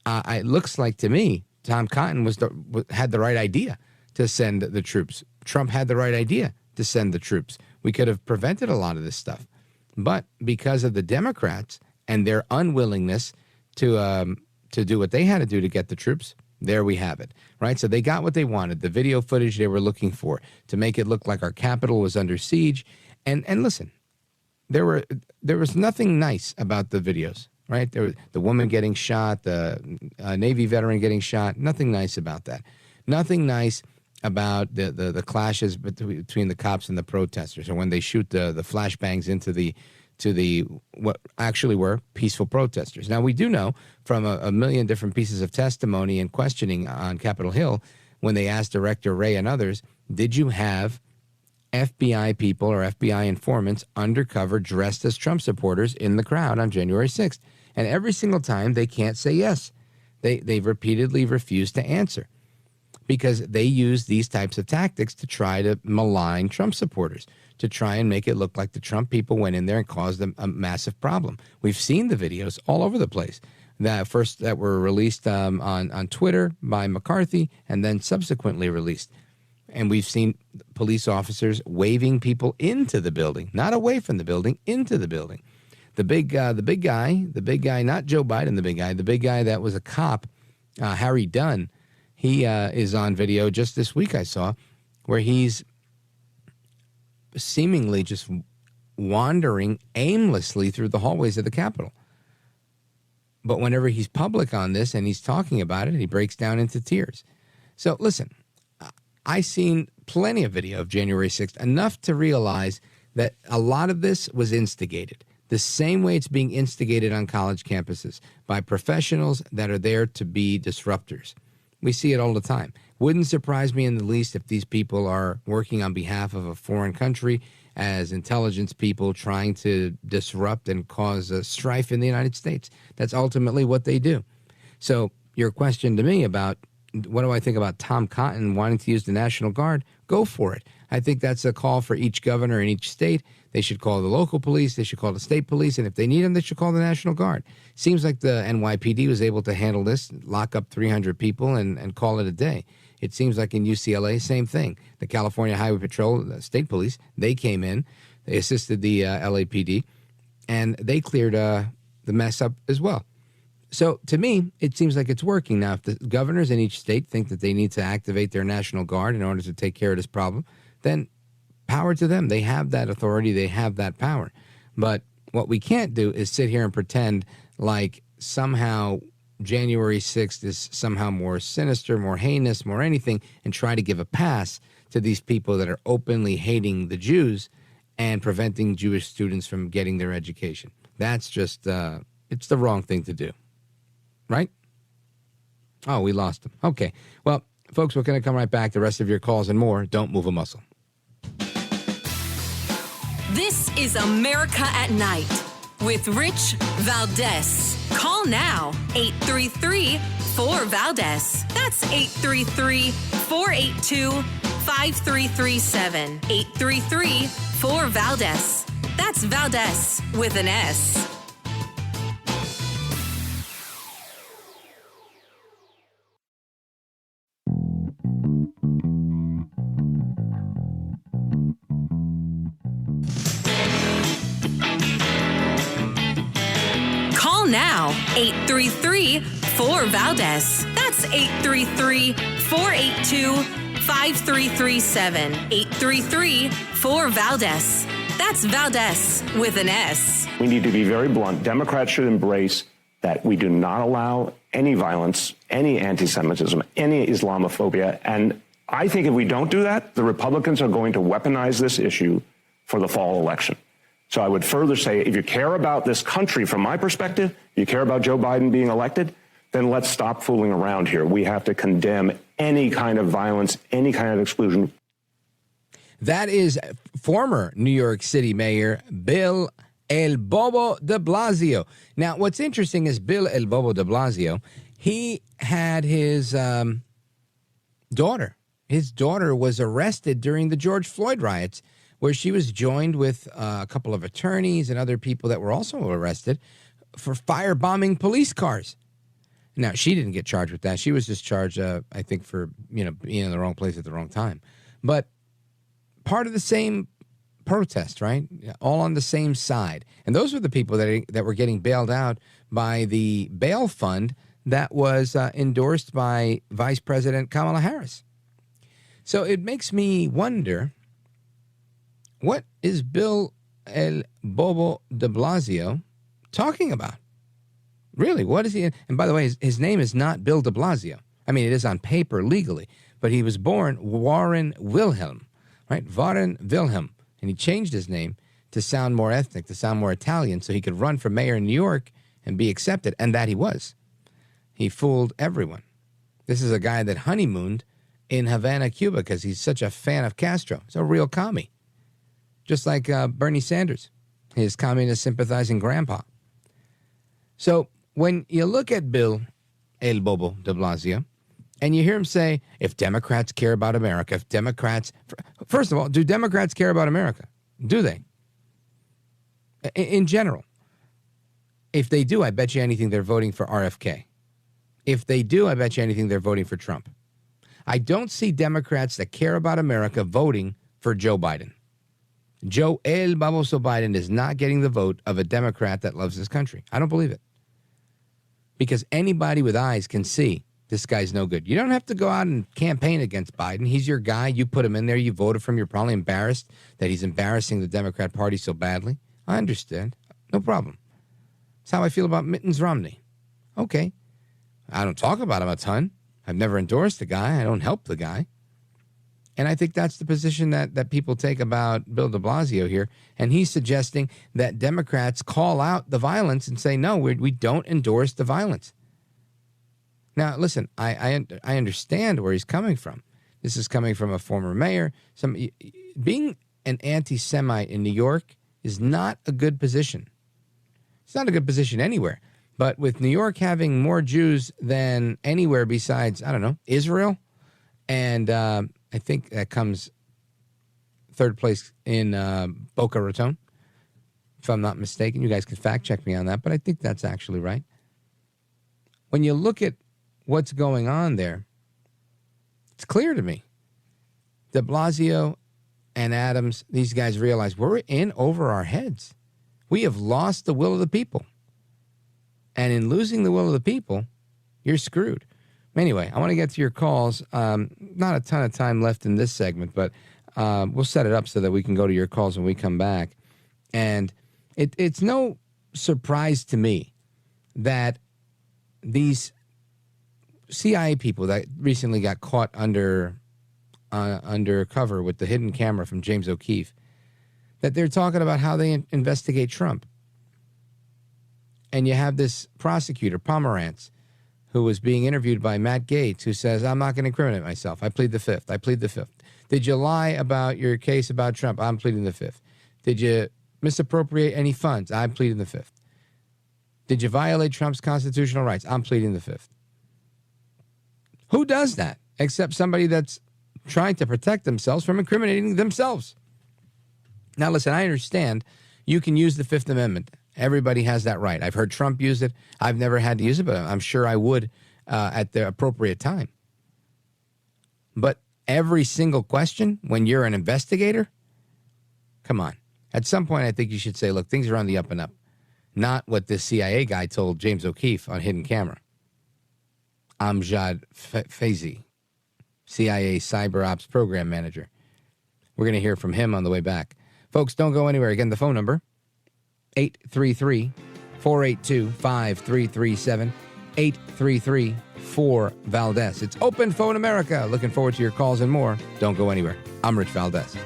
it looks like to me Tom Cotton had the right idea to send the troops. Trump had the right idea to send the troops. We could have prevented a lot of this stuff. But because of the Democrats and their unwillingness to do what they had to do to get the troops, there we have it, right? So they got what they wanted, the video footage they were looking for, to make it look like our Capitol was under siege. And listen, there was nothing nice about the videos, right? There was the woman getting shot, the Navy veteran getting shot. Nothing nice about that. Nothing nice about the clashes between the cops and the protesters, or when they shoot the flashbangs into the what actually were peaceful protesters. Now, we do know from a million different pieces of testimony and questioning on Capitol Hill when they asked Director Wray and others, did you have FBI people or FBI informants undercover dressed as Trump supporters in the crowd on January 6th? And every single time they can't say yes. They've repeatedly refused to answer because they use these types of tactics to try to malign Trump supporters, to try and make it look like the Trump people went in there and caused them a massive problem. We've seen the videos all over the place that were released on Twitter by McCarthy and then subsequently released. And we've seen police officers waving people into the building, not away from the building, into the building. The big guy, not Joe Biden, the big guy that was a cop, Harry Dunn, he is on video just this week I saw, where he's seemingly just wandering aimlessly through the hallways of the Capitol. But whenever he's public on this and he's talking about it, he breaks down into tears. So listen, I've seen plenty of video of January 6th, enough to realize that a lot of this was instigated. The same way it's being instigated on college campuses by professionals that are there to be disruptors. We see it all the time. Wouldn't surprise me in the least if these people are working on behalf of a foreign country as intelligence people trying to disrupt and cause strife in the United States. That's ultimately what they do. So your question to me about what do I think about Tom Cotton wanting to use the National Guard? Go for it. I think that's a call for each governor in each state. They should call the local police. They should call the state police. And if they need them, they should call the National Guard. Seems like the NYPD was able to handle this, lock up 300 people and call it a day. It seems like in UCLA, same thing. The California Highway Patrol, the state police, they came in. They assisted the LAPD, and they cleared the mess up as well. So to me, it seems like it's working. Now, if the governors in each state think that they need to activate their National Guard in order to take care of this problem, then power to them. They have that authority. They have that power. But what we can't do is sit here and pretend like somehow January 6th is somehow more sinister, more heinous, more anything, and try to give a pass to these people that are openly hating the Jews and preventing Jewish students from getting their education. That's just, it's the wrong thing to do. Right? Oh, we lost him. Okay. Well, folks, we're going to come right back. The rest of your calls and more. Don't move a muscle. This is America at Night with Rich Valdez. Call now, 833-4-VALDEZ. That's 833-482-5337. 833-4-VALDEZ. That's Valdez with an S. Now, 833-4-VALDEZ. That's 833-482-5337. 833-4-VALDEZ. That's Valdez with an S. We need to be very blunt. Democrats should embrace that we do not allow any violence, any anti-Semitism, any Islamophobia. And I think if we don't do that, the Republicans are going to weaponize this issue for the fall election. So I would further say, if you care about this country, from my perspective, you care about Joe Biden being elected, then let's stop fooling around here. We have to condemn any kind of violence, any kind of exclusion. That is former New York City Mayor Bill El Bobo de Blasio. Now, what's interesting is Bill El Bobo de Blasio, he had his daughter. His daughter was arrested during the George Floyd riots, where she was joined with a couple of attorneys and other people that were also arrested for firebombing police cars. Now, she didn't get charged with that. She was just charged, I think, for being in the wrong place at the wrong time. But part of the same protest, right? All on the same side. And those were the people that were getting bailed out by the bail fund that was endorsed by Vice President Kamala Harris. So it makes me wonder, what is Bill El Bobo de Blasio talking about? Really, what is he? And by the way, his name is not Bill de Blasio. I mean, it is on paper legally, but he was born Warren Wilhelm, right? Warren Wilhelm. And he changed his name to sound more ethnic, to sound more Italian, so he could run for mayor in New York and be accepted. And that he was. He fooled everyone. This is a guy that honeymooned in Havana, Cuba, because he's such a fan of Castro. He's a real commie. Just like Bernie Sanders, his communist sympathizing grandpa. So when you look at Bill El Bobo de Blasio, and you hear him say, if Democrats care about America, if Democrats... First of all, do Democrats care about America? Do they? In general. If they do, I bet you anything they're voting for RFK. If they do, I bet you anything they're voting for Trump. I don't see Democrats that care about America voting for Joe Biden. Joe El Baboso Biden is not getting the vote of a Democrat that loves this country. I don't believe it. Because anybody with eyes can see this guy's no good. You don't have to go out and campaign against Biden. He's your guy. You put him in there. You voted for him. You're probably embarrassed that he's embarrassing the Democrat Party so badly. I understand. No problem. That's how I feel about Mittens Romney. Okay. I don't talk about him a ton. I've never endorsed the guy. I don't help the guy. And I think that's the position that people take about Bill de Blasio here. And he's suggesting that Democrats call out the violence and say, no, we don't endorse the violence. Now, listen, I understand where he's coming from. This is coming from a former mayor. Being an anti-Semite in New York is not a good position. It's not a good position anywhere. But with New York having more Jews than anywhere besides, I don't know, Israel, and I think that comes third place in Boca Raton, if I'm not mistaken. You guys can fact check me on that, but I think that's actually right. When you look at what's going on there, it's clear to me. De Blasio and Adams, these guys realize we're in over our heads. We have lost the will of the people. And in losing the will of the people, you're screwed. Anyway, I want to get to your calls. Not a ton of time left in this segment, but we'll set it up so that we can go to your calls when we come back. And it's no surprise to me that these CIA people that recently got caught undercover with the hidden camera from James O'Keefe, that they're talking about how they investigate Trump. And you have this prosecutor, Pomerantz, who was being interviewed by Matt Gaetz, who says, I'm not going to incriminate myself. I plead the fifth. I plead the fifth. Did you lie about your case about Trump? I'm pleading the fifth. Did you misappropriate any funds? I'm pleading the fifth. Did you violate Trump's constitutional rights? I'm pleading the fifth. Who does that except somebody that's trying to protect themselves from incriminating themselves? Now, listen, I understand you can use the Fifth Amendment. Everybody has that right. I've heard Trump use it. I've never had to use it, but I'm sure I would at the appropriate time. But every single question, when you're an investigator, come on. At some point, I think you should say, look, things are on the up and up. Not what this CIA guy told James O'Keefe on hidden camera. Amjad Faizi, CIA Cyber Ops Program Manager. We're going to hear from him on the way back. Folks, don't go anywhere. Again, the phone number, 833-482-5337, 833-4-VALDEZ. It's Open Phone America. Looking forward to your calls and more. Don't go anywhere. I'm Rich Valdez.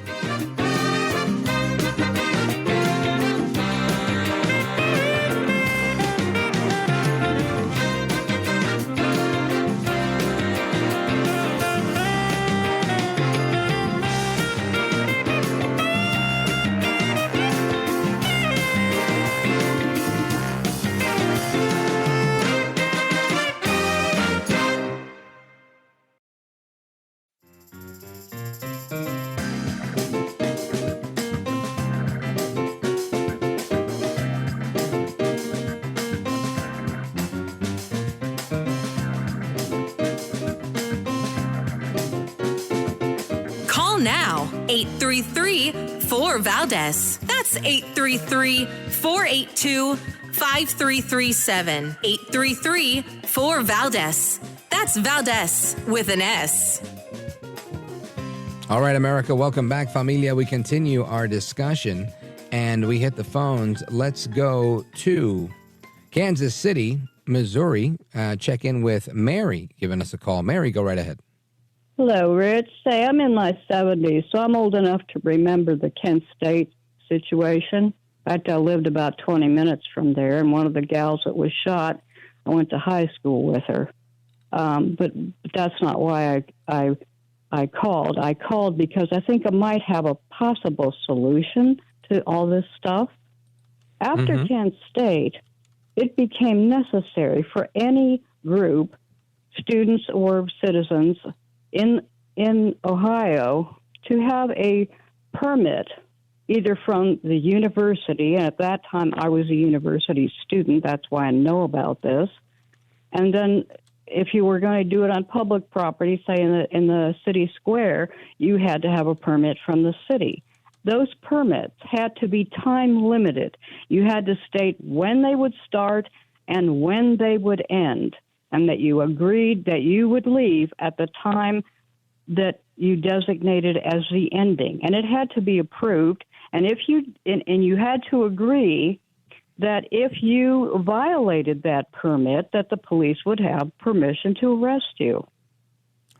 Now, 833-4-VALDEZ. That's 833-482-5337. 833-4-VALDEZ. That's Valdez with an S. All right, America, welcome back, familia. We continue our discussion, and we hit the phones. Let's go to Kansas City, Missouri. Check in with Mary, giving us a call. Mary, go right ahead. Hello, Rich. Say, I'm in my 70s, so I'm old enough to remember the Kent State situation. In fact, I lived about 20 minutes from there, and one of the gals that was shot, I went to high school with her. But that's not why I I called. I called because I think I might have a possible solution to all this stuff. After Kent State, it became necessary for any group, students or citizens in Ohio, to have a permit either from the university, and at that time I was a university student, that's why I know about this, and then if you were going to do it on public property, say in the city square, you had to have a permit from the city. Those permits had to be time limited. You had to state when they would start and when they would end, and that you agreed that you would leave at the time that you designated as the ending. And it had to be approved, and you had to agree that if you violated that permit, that the police would have permission to arrest you.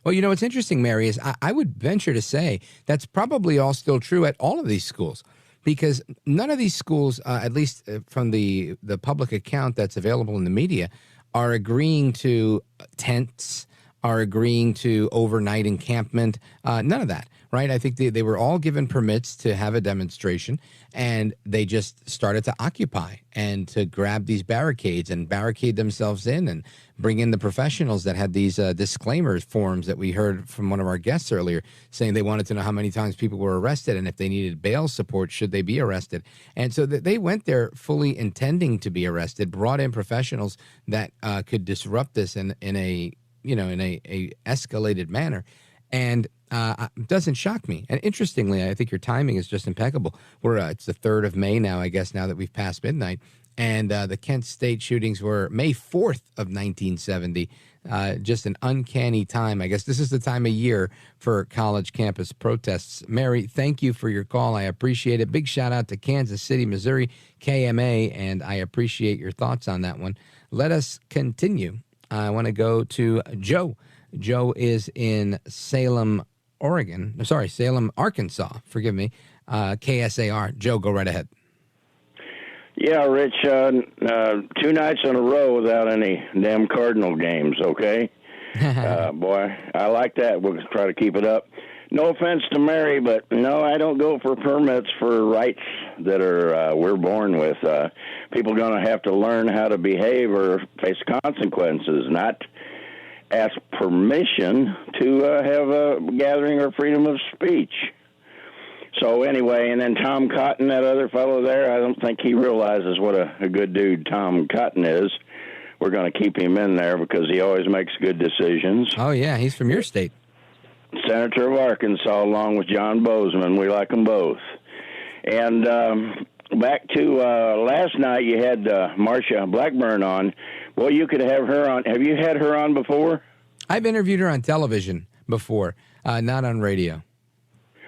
Well, what's interesting, Mary, is I would venture to say that's probably all still true at all of these schools, because none of these schools, at least from the public account that's available in the media, are agreeing to tents, are agreeing to overnight encampment, none of that, right? I think they were all given permits to have a demonstration, and they just started to occupy and to grab these barricades and barricade themselves in and bring in the professionals that had these disclaimer forms that we heard from one of our guests earlier, saying they wanted to know how many times people were arrested and if they needed bail support, should they be arrested. And so they went there fully intending to be arrested, brought in professionals that could disrupt this in a escalated manner. And it doesn't shock me. And interestingly, I think your timing is just impeccable. It's the 3rd of May now, I guess, now that we've passed midnight. And the Kent State shootings were May 4th of 1970. Just an uncanny time. I guess this is the time of year for college campus protests. Mary, thank you for your call. I appreciate it. Big shout out to Kansas City, Missouri, KMA, and I appreciate your thoughts on that one. Let us continue. I want to go to Joe. Joe is in Salem, Arkansas. Forgive me. KSAR. Joe, go right ahead. Yeah, Rich, 2 nights in a row without any damn Cardinal games, okay? Boy, I like that. We'll try to keep it up. No offense to Mary, but no, I don't go for permits for rights that are we're born with. People are going to have to learn how to behave or face consequences, not ask permission to have a gathering or freedom of speech. So anyway, and then Tom Cotton, that other fellow there, I don't think he realizes what a good dude Tom Cotton is. We're going to keep him in there because he always makes good decisions. Oh, yeah, he's from your state. Senator of Arkansas, along with John Bozeman. We like them both. And back to last night, you had Marsha Blackburn on. Well, you could have her on. Have you had her on before? I've interviewed her on television before, not on radio.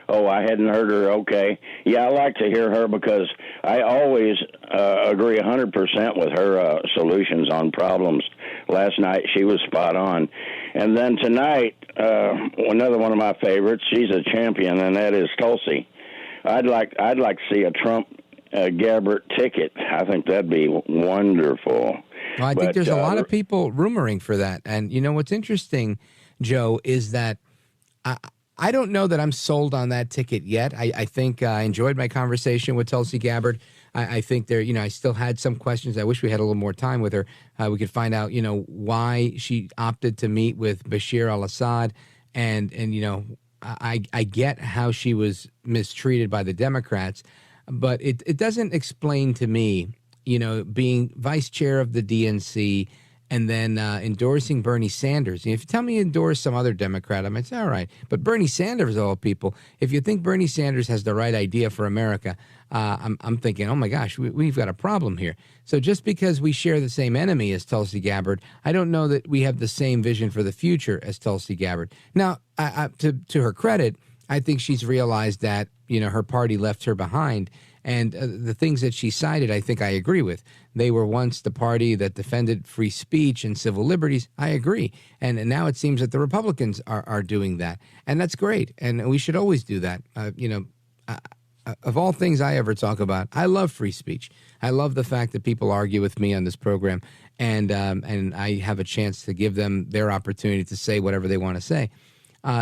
Oh, I hadn't heard her. Okay. Yeah, I like to hear her because I always agree 100% with her solutions on problems. Last night, she was spot on. And then tonight, another one of my favorites, she's a champion, and that is Tulsi. I'd like to see a Trump Gabbard ticket. I think that'd be wonderful. Well, I think there's a lot of people rumoring for that. And, what's interesting, Joe, is that I don't know that I'm sold on that ticket yet. I think I enjoyed my conversation with Tulsi Gabbard. I think I still had some questions. I wish we had a little more time with her. We could find out, why she opted to meet with Bashir al-Assad. And I get how she was mistreated by the Democrats, but it doesn't explain to me, being vice chair of the DNC and then endorsing Bernie Sanders. If you tell me you endorse some other Democrat, I might say, all right. But Bernie Sanders, of all people, if you think Bernie Sanders has the right idea for America, I'm thinking, oh, my gosh, we've got a problem here. So just because we share the same enemy as Tulsi Gabbard, I don't know that we have the same vision for the future as Tulsi Gabbard. Now, to her credit, I think she's realized that, her party left her behind. And the things that she cited, I think I agree with. They were once the party that defended free speech and civil liberties. I agree. And now it seems that the Republicans are doing that. And that's great. And we should always do that. Of all things I ever talk about, I love free speech. I love the fact that people argue with me on this program. And I have a chance to give them their opportunity to say whatever they want to say.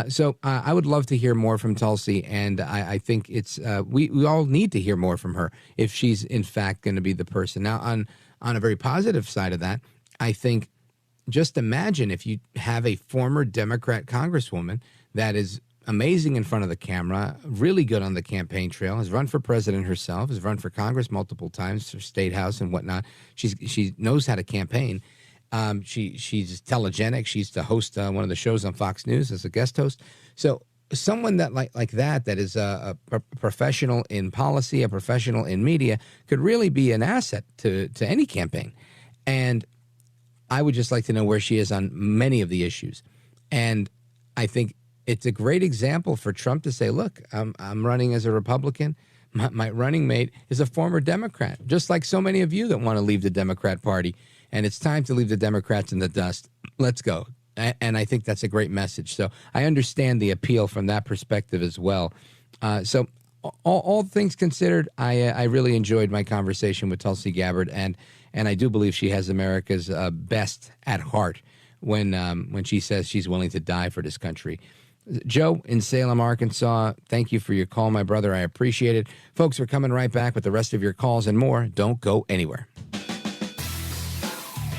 So I would love to hear more from Tulsi, and I think it's we all need to hear more from her if she's in fact going to be the person. Now, on a very positive side of that, I think just imagine if you have a former Democrat congresswoman that is amazing in front of the camera, really good on the campaign trail, has run for president herself, has run for Congress multiple times, for state house and whatnot. She knows how to campaign. She's telegenic. She used to host one of the shows on Fox News as a guest host. So someone that like that is a professional in policy, a professional in media, could really be an asset to any campaign. And I would just like to know where she is on many of the issues. And I think it's a great example for Trump to say, look, I'm running as a Republican. My running mate is a former Democrat, just like so many of you that want to leave the Democrat Party. And it's time to leave the Democrats in the dust. Let's go. And I think that's a great message. So I understand the appeal from that perspective as well. So all things considered, I really enjoyed my conversation with Tulsi Gabbard. And I do believe she has America's best at heart when she says she's willing to die for this country. Joe in Salem, Arkansas, thank you for your call, my brother. I appreciate it. Folks, we're coming right back with the rest of your calls and more. Don't go anywhere.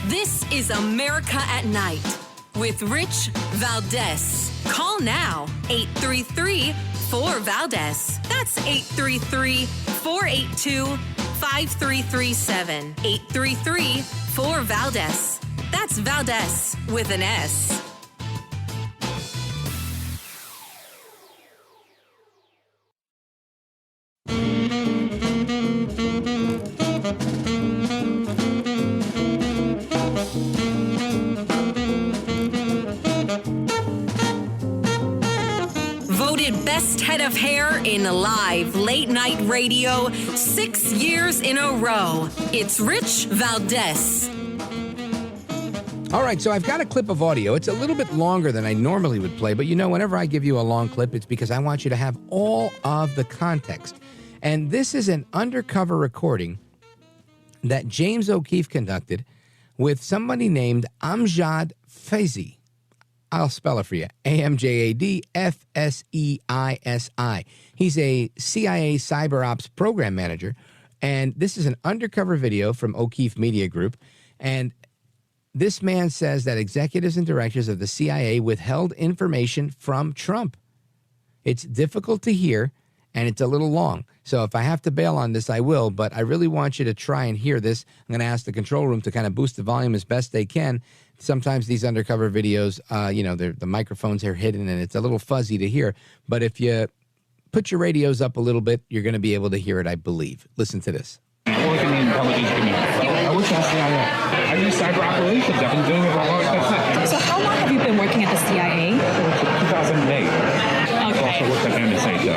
This is America at Night with Rich Valdez. Call now, 833-4-VALDEZ. That's 833-482-5337. 833-4-VALDEZ. That's Valdez with an S. Voted best head of hair in live late night radio 6 years in a row. It's Rich Valdez. All right, so I've got a clip of audio. It's a little bit longer than I normally would play, but whenever I give you a long clip, it's because I want you to have all of the context. And this is an undercover recording that James O'Keefe conducted with somebody named Amjad Faizi. I'll spell it for you. AMJAD-FSEISI. He's a CIA cyber ops program manager, and this is an undercover video from O'Keefe Media Group. And this man says that executives and directors of the CIA withheld information from Trump. It's difficult to hear, and it's a little long. So if I have to bail on this, I will, but I really want you to try and hear this. I'm going to ask the control room to kind of boost the volume as best they can. Sometimes these undercover videos, the microphones are hidden, and it's a little fuzzy to hear. But if you put your radios up a little bit, you're going to be able to hear it, I believe. Listen to this. I work in the intelligence community. I work in the CIA. I do cyber operations. I've been doing it for a long time. So how long have you been working at the CIA? 2008. I've also worked at NSA, too.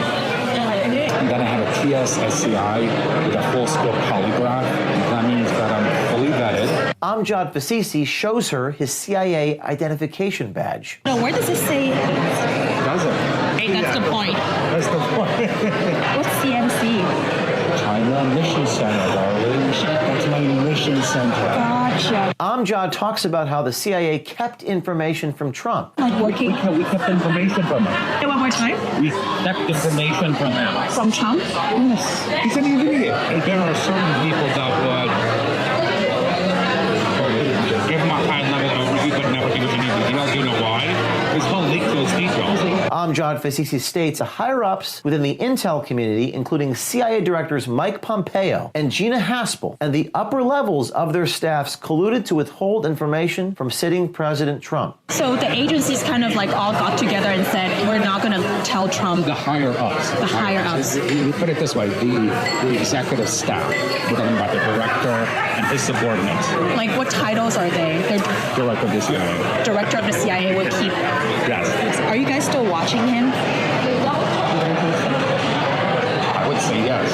And then I have a TSSCI with a full scope polygraph. That means that I'm fully vetted. Amjad Faizi shows her his CIA identification badge. No, where does it say? Doesn't. Hey, that's the point. That's the point. What's CMC? China Mission Center, darling. That's my mission center. Gotcha. Amjad talks about how the CIA kept information from Trump. Like working? We kept information from him. Hey, one more time? We kept information from him. From Trump? Yes. He's an idiot. There are certain people that would give him a high level overview but never give him any details. Do you know why? Because he'll leak those details. Amjad Faizi states the higher-ups within the intel community, including CIA directors Mike Pompeo and Gina Haspel, and the upper levels of their staffs colluded to withhold information from sitting President Trump. So the agencies kind of like all got together and said, we're not going to tell Trump. The higher-ups. The higher-ups. We put it this way, the executive staff, we're talking about the director and his subordinates. Like what titles are they? They're Director of the CIA. Director of the CIA would keep. Yes. Are you guys still watching him? I would say yes.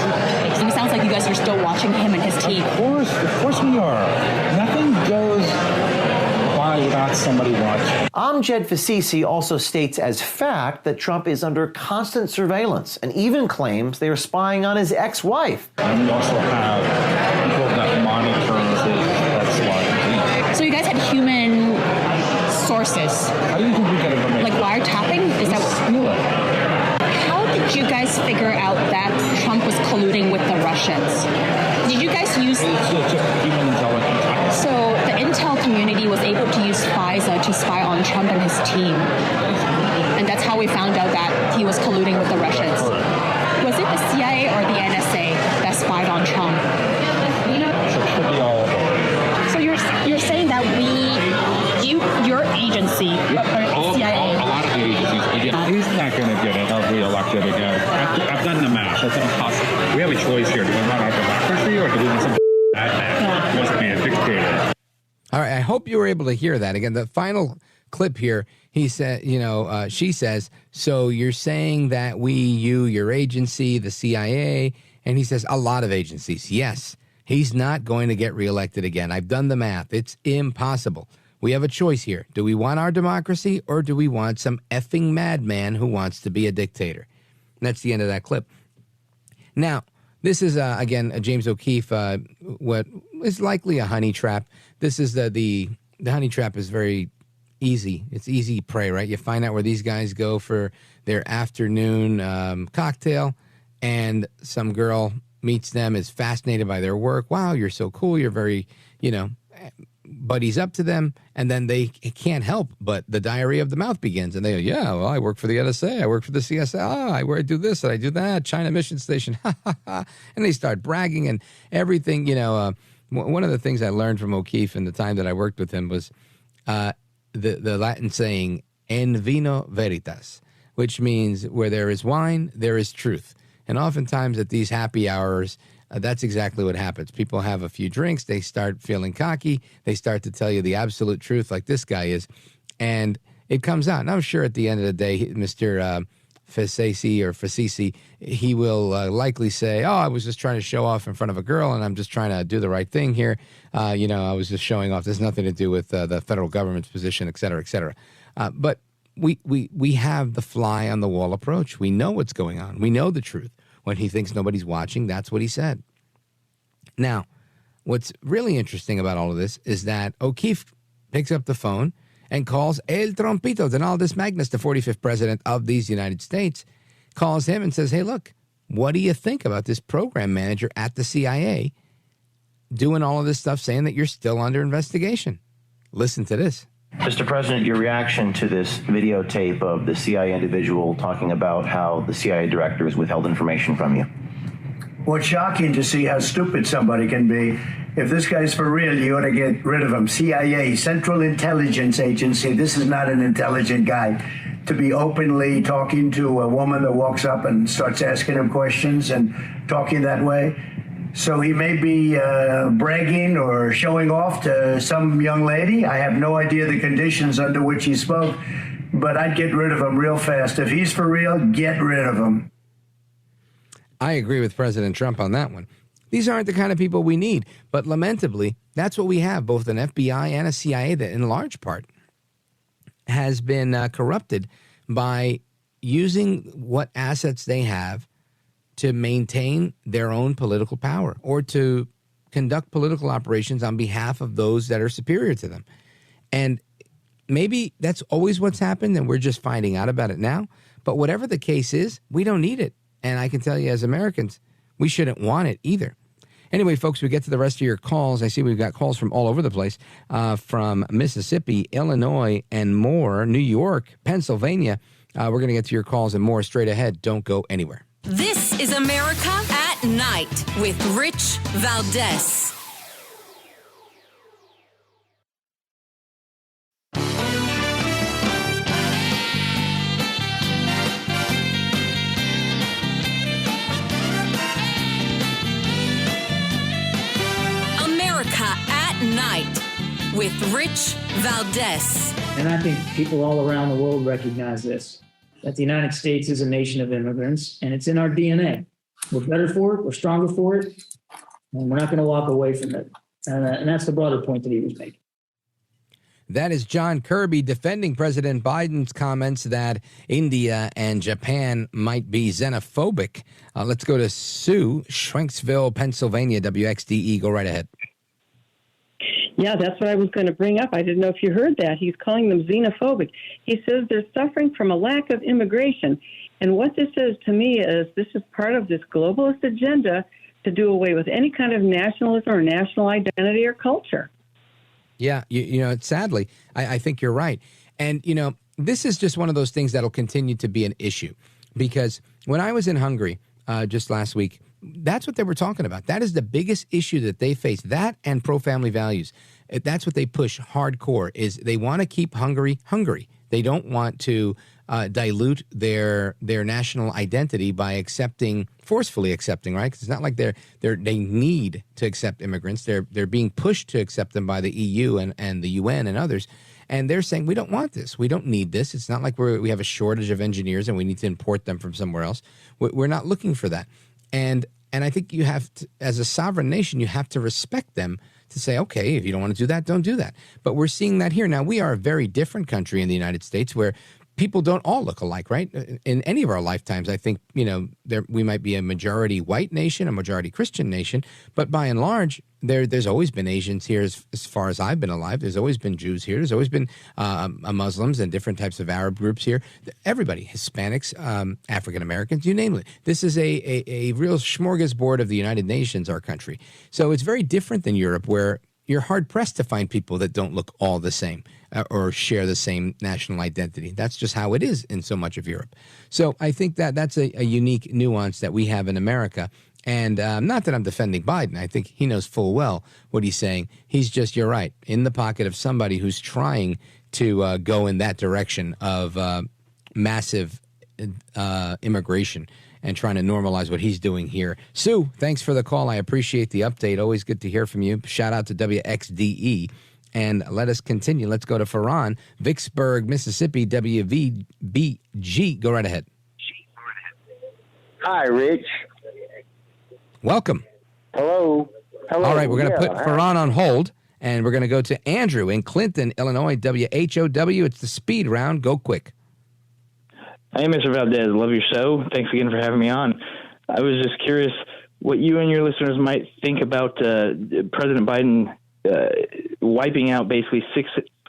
It sounds like you guys are still watching him and his team. Of course we are. Nothing goes by without somebody watching. Amjad Faizi also states as fact that Trump is under constant surveillance and even claims they are spying on his ex-wife. And we also have people that monitor his ex-wife. So you guys had human sources. How do you think we get information? Like wiretapping? Is figure out that Trump was colluding with the Russians? Did you guys use... So the intel community was able to use FISA to spy on Trump and his team. And that's how we found out that he was colluding with the Russians. Was it the CIA or the NSA that spied on Trump? So you're saying that your agency, CIA... A lot of the agencies, he's not going to get re-elected again. I've done the math. That's impossible. We have a choice here. Do we want our democracy or do we want some that wants to be a dictator? All right, I hope you were able to hear that. Again, the final clip here, he said, she says, so you're saying that your agency, the CIA, and he says a lot of agencies. Yes, he's not going to get reelected again. I've done the math. It's impossible. We have a choice here. Do we want our democracy or do we want some effing madman who wants to be a dictator? And that's the end of that clip. Now, this is, again, James O'Keefe, what is likely a honey trap. This is the honey trap is very easy. It's easy prey, right? You find out where these guys go for their afternoon cocktail, and some girl meets them, is fascinated by their work. Wow, you're so cool. You're very, buddies up to them, and then they can't help but the diarrhea of the mouth begins, and they go, yeah, well, I work for the NSA, I work for the CSA, I do this and I do that, China Mission Station, and they start bragging and everything. One of the things I learned from O'Keefe in the time that I worked with him was the Latin saying "en vino veritas," which means where there is wine, there is truth. And oftentimes at these happy hours, that's exactly what happens. People have a few drinks, they start feeling cocky, they start to tell you the absolute truth like this guy is, and it comes out. And I'm sure at the end of the day, Mr. Facisi, he will likely say, I was just trying to show off in front of a girl, and I'm just trying to do the right thing here. I was just showing off. There's nothing to do with the federal government's position, et cetera, et cetera. But we have the fly on the wall approach. We know what's going on. We know the truth. When he thinks nobody's watching, that's what he said. Now, what's really interesting about all of this is that O'Keefe picks up the phone and calls El Trompito, Donaldus Magnus, the 45th president of these United States, calls him and says, hey, look, what do you think about this program manager at the CIA doing all of this stuff, saying that you're still under investigation? Listen to this. Mr. President, your reaction to this videotape of the CIA individual talking about how the CIA director has withheld information from you. What's shocking to see how stupid somebody can be. If this guy's for real, you ought to get rid of him. CIA, Central Intelligence Agency, this is not an intelligent guy. To be openly talking to a woman that walks up and starts asking him questions and talking that way. So he may be bragging or showing off to some young lady. I have no idea the conditions under which he spoke, but I'd get rid of him real fast. If he's for real, get rid of him. I agree with President Trump on that one. These aren't the kind of people we need, but lamentably, that's what we have, both an FBI and a CIA that in large part has been corrupted by using what assets they have to maintain their own political power or to conduct political operations on behalf of those that are superior to them. And maybe that's always what's happened and we're just finding out about it now. But whatever the case is, we don't need it. And I can tell you as Americans, we shouldn't want it either. Anyway, folks, we get to the rest of your calls. I see we've got calls from all over the place, from Mississippi, Illinois, and more, New York, Pennsylvania. We're going to get to your calls and more straight ahead. Don't go anywhere. This is America at Night with Rich Valdez. America at Night with Rich Valdez. And I think people all around the world recognize this, that the United States is a nation of immigrants, and it's in our DNA. We're better for it, we're stronger for it, and we're not going to walk away from it. And that's the broader point that he was making. That is John Kirby defending President Biden's comments that India and Japan might be xenophobic. Let's go to Sue, Schwenksville, Pennsylvania, WXDE. Go right ahead. Yeah, that's what I was going to bring up. I didn't know if you heard that. He's calling them xenophobic. He says they're suffering from a lack of immigration. And what this says to me is this is part of this globalist agenda to do away with any kind of nationalism or national identity or culture. Yeah, sadly, I think you're right. And, this is just one of those things that'll continue to be an issue. Because when I was in Hungary just last week, that's what they were talking about. That is the biggest issue that they face, that and pro-family values. That's what they push hardcore, is they want to keep Hungary Hungary. They don't want to dilute their national identity by forcefully accepting, right? Because it's not like they need to accept immigrants. They're being pushed to accept them by the EU and the UN and others. And they're saying, we don't want this. We don't need this. It's not like we have a shortage of engineers and we need to import them from somewhere else. We're not looking for that. And I think you have to, as a sovereign nation, you have to respect them to say, okay, if you don't want to do that, don't do that. But we're seeing that here. Now, we are a very different country in the United States where people don't all look alike, right? In any of our lifetimes, I think, we might be a majority white nation, a majority Christian nation, but by and large, there's always been Asians here as far as I've been alive. There's always been Jews here. There's always been Muslims and different types of Arab groups here. Everybody, Hispanics, African Americans, you name it. This is a real smorgasbord of the United Nations, our country. So it's very different than Europe, where you're hard-pressed to find people that don't look all the same or share the same national identity. That's just how it is in so much of Europe. So I think that's a unique nuance that we have in America. And not that I'm defending Biden. I think he knows full well what he's saying. He's just, you're right, in the pocket of somebody who's trying to go in that direction of massive immigration and trying to normalize what he's doing here. Sue, thanks for the call. I appreciate the update. Always good to hear from you. Shout out to WXDE. And let us continue. Let's go to Farhan, Vicksburg, Mississippi, WVBG. Go right ahead. Hi, Rich. Welcome. Hello. All right, we're going to put Farhan on hold, and we're going to go to Andrew in Clinton, Illinois, WHOW. It's the speed round. Go quick. Hey, Mr. Valdez, love your show. Thanks again for having me on. I was just curious what you and your listeners might think about President Biden wiping out basically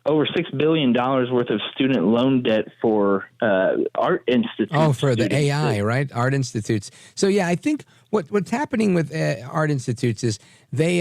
over $6 billion worth of student loan debt for art institutes. Oh, for the AI, right? Art institutes. So, yeah, I think what's happening with art institutes is they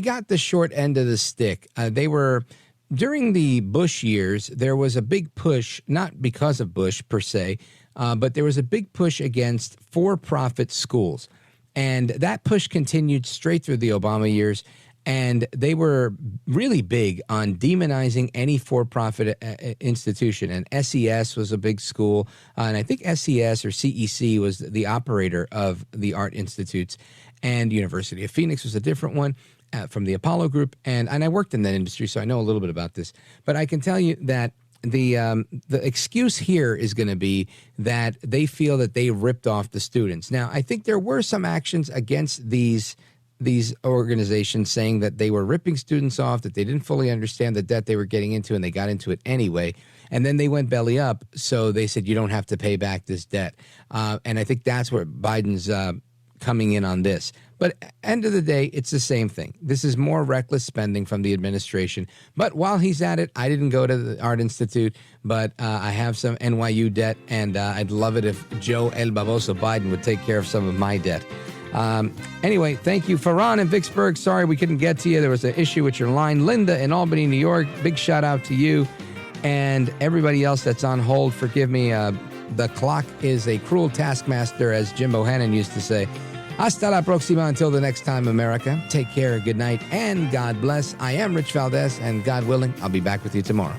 got the short end of the stick. They were... During the Bush years, there was a big push, not because of Bush per se, but there was a big push against for-profit schools. And that push continued straight through the Obama years. And they were really big on demonizing any for-profit institution. And SES was a big school. And I think SES or CEC was the operator of the art institutes. And University of Phoenix was a different one. From the Apollo Group, and I worked in that industry, so I know a little bit about this. But I can tell you that the excuse here is going to be that they feel that they ripped off the students. Now, I think there were some actions against these organizations saying that they were ripping students off, that they didn't fully understand the debt they were getting into, and they got into it anyway. And then they went belly up, so they said, you don't have to pay back this debt. And I think that's where Biden's coming in on this. But end of the day, it's the same thing. This is more reckless spending from the administration. But while he's at it, I didn't go to the Art Institute, but I have some NYU debt, and I'd love it if Joe El Baboso Biden would take care of some of my debt. Anyway, thank you. Farhan in Vicksburg, sorry we couldn't get to you. There was an issue with your line. Linda in Albany, New York, big shout out to you. And everybody else that's on hold, forgive me. The clock is a cruel taskmaster, as Jim Bohannon used to say. Hasta la próxima. Until the next time, America. Take care, good night, and God bless. I am Rich Valdez, and God willing, I'll be back with you tomorrow.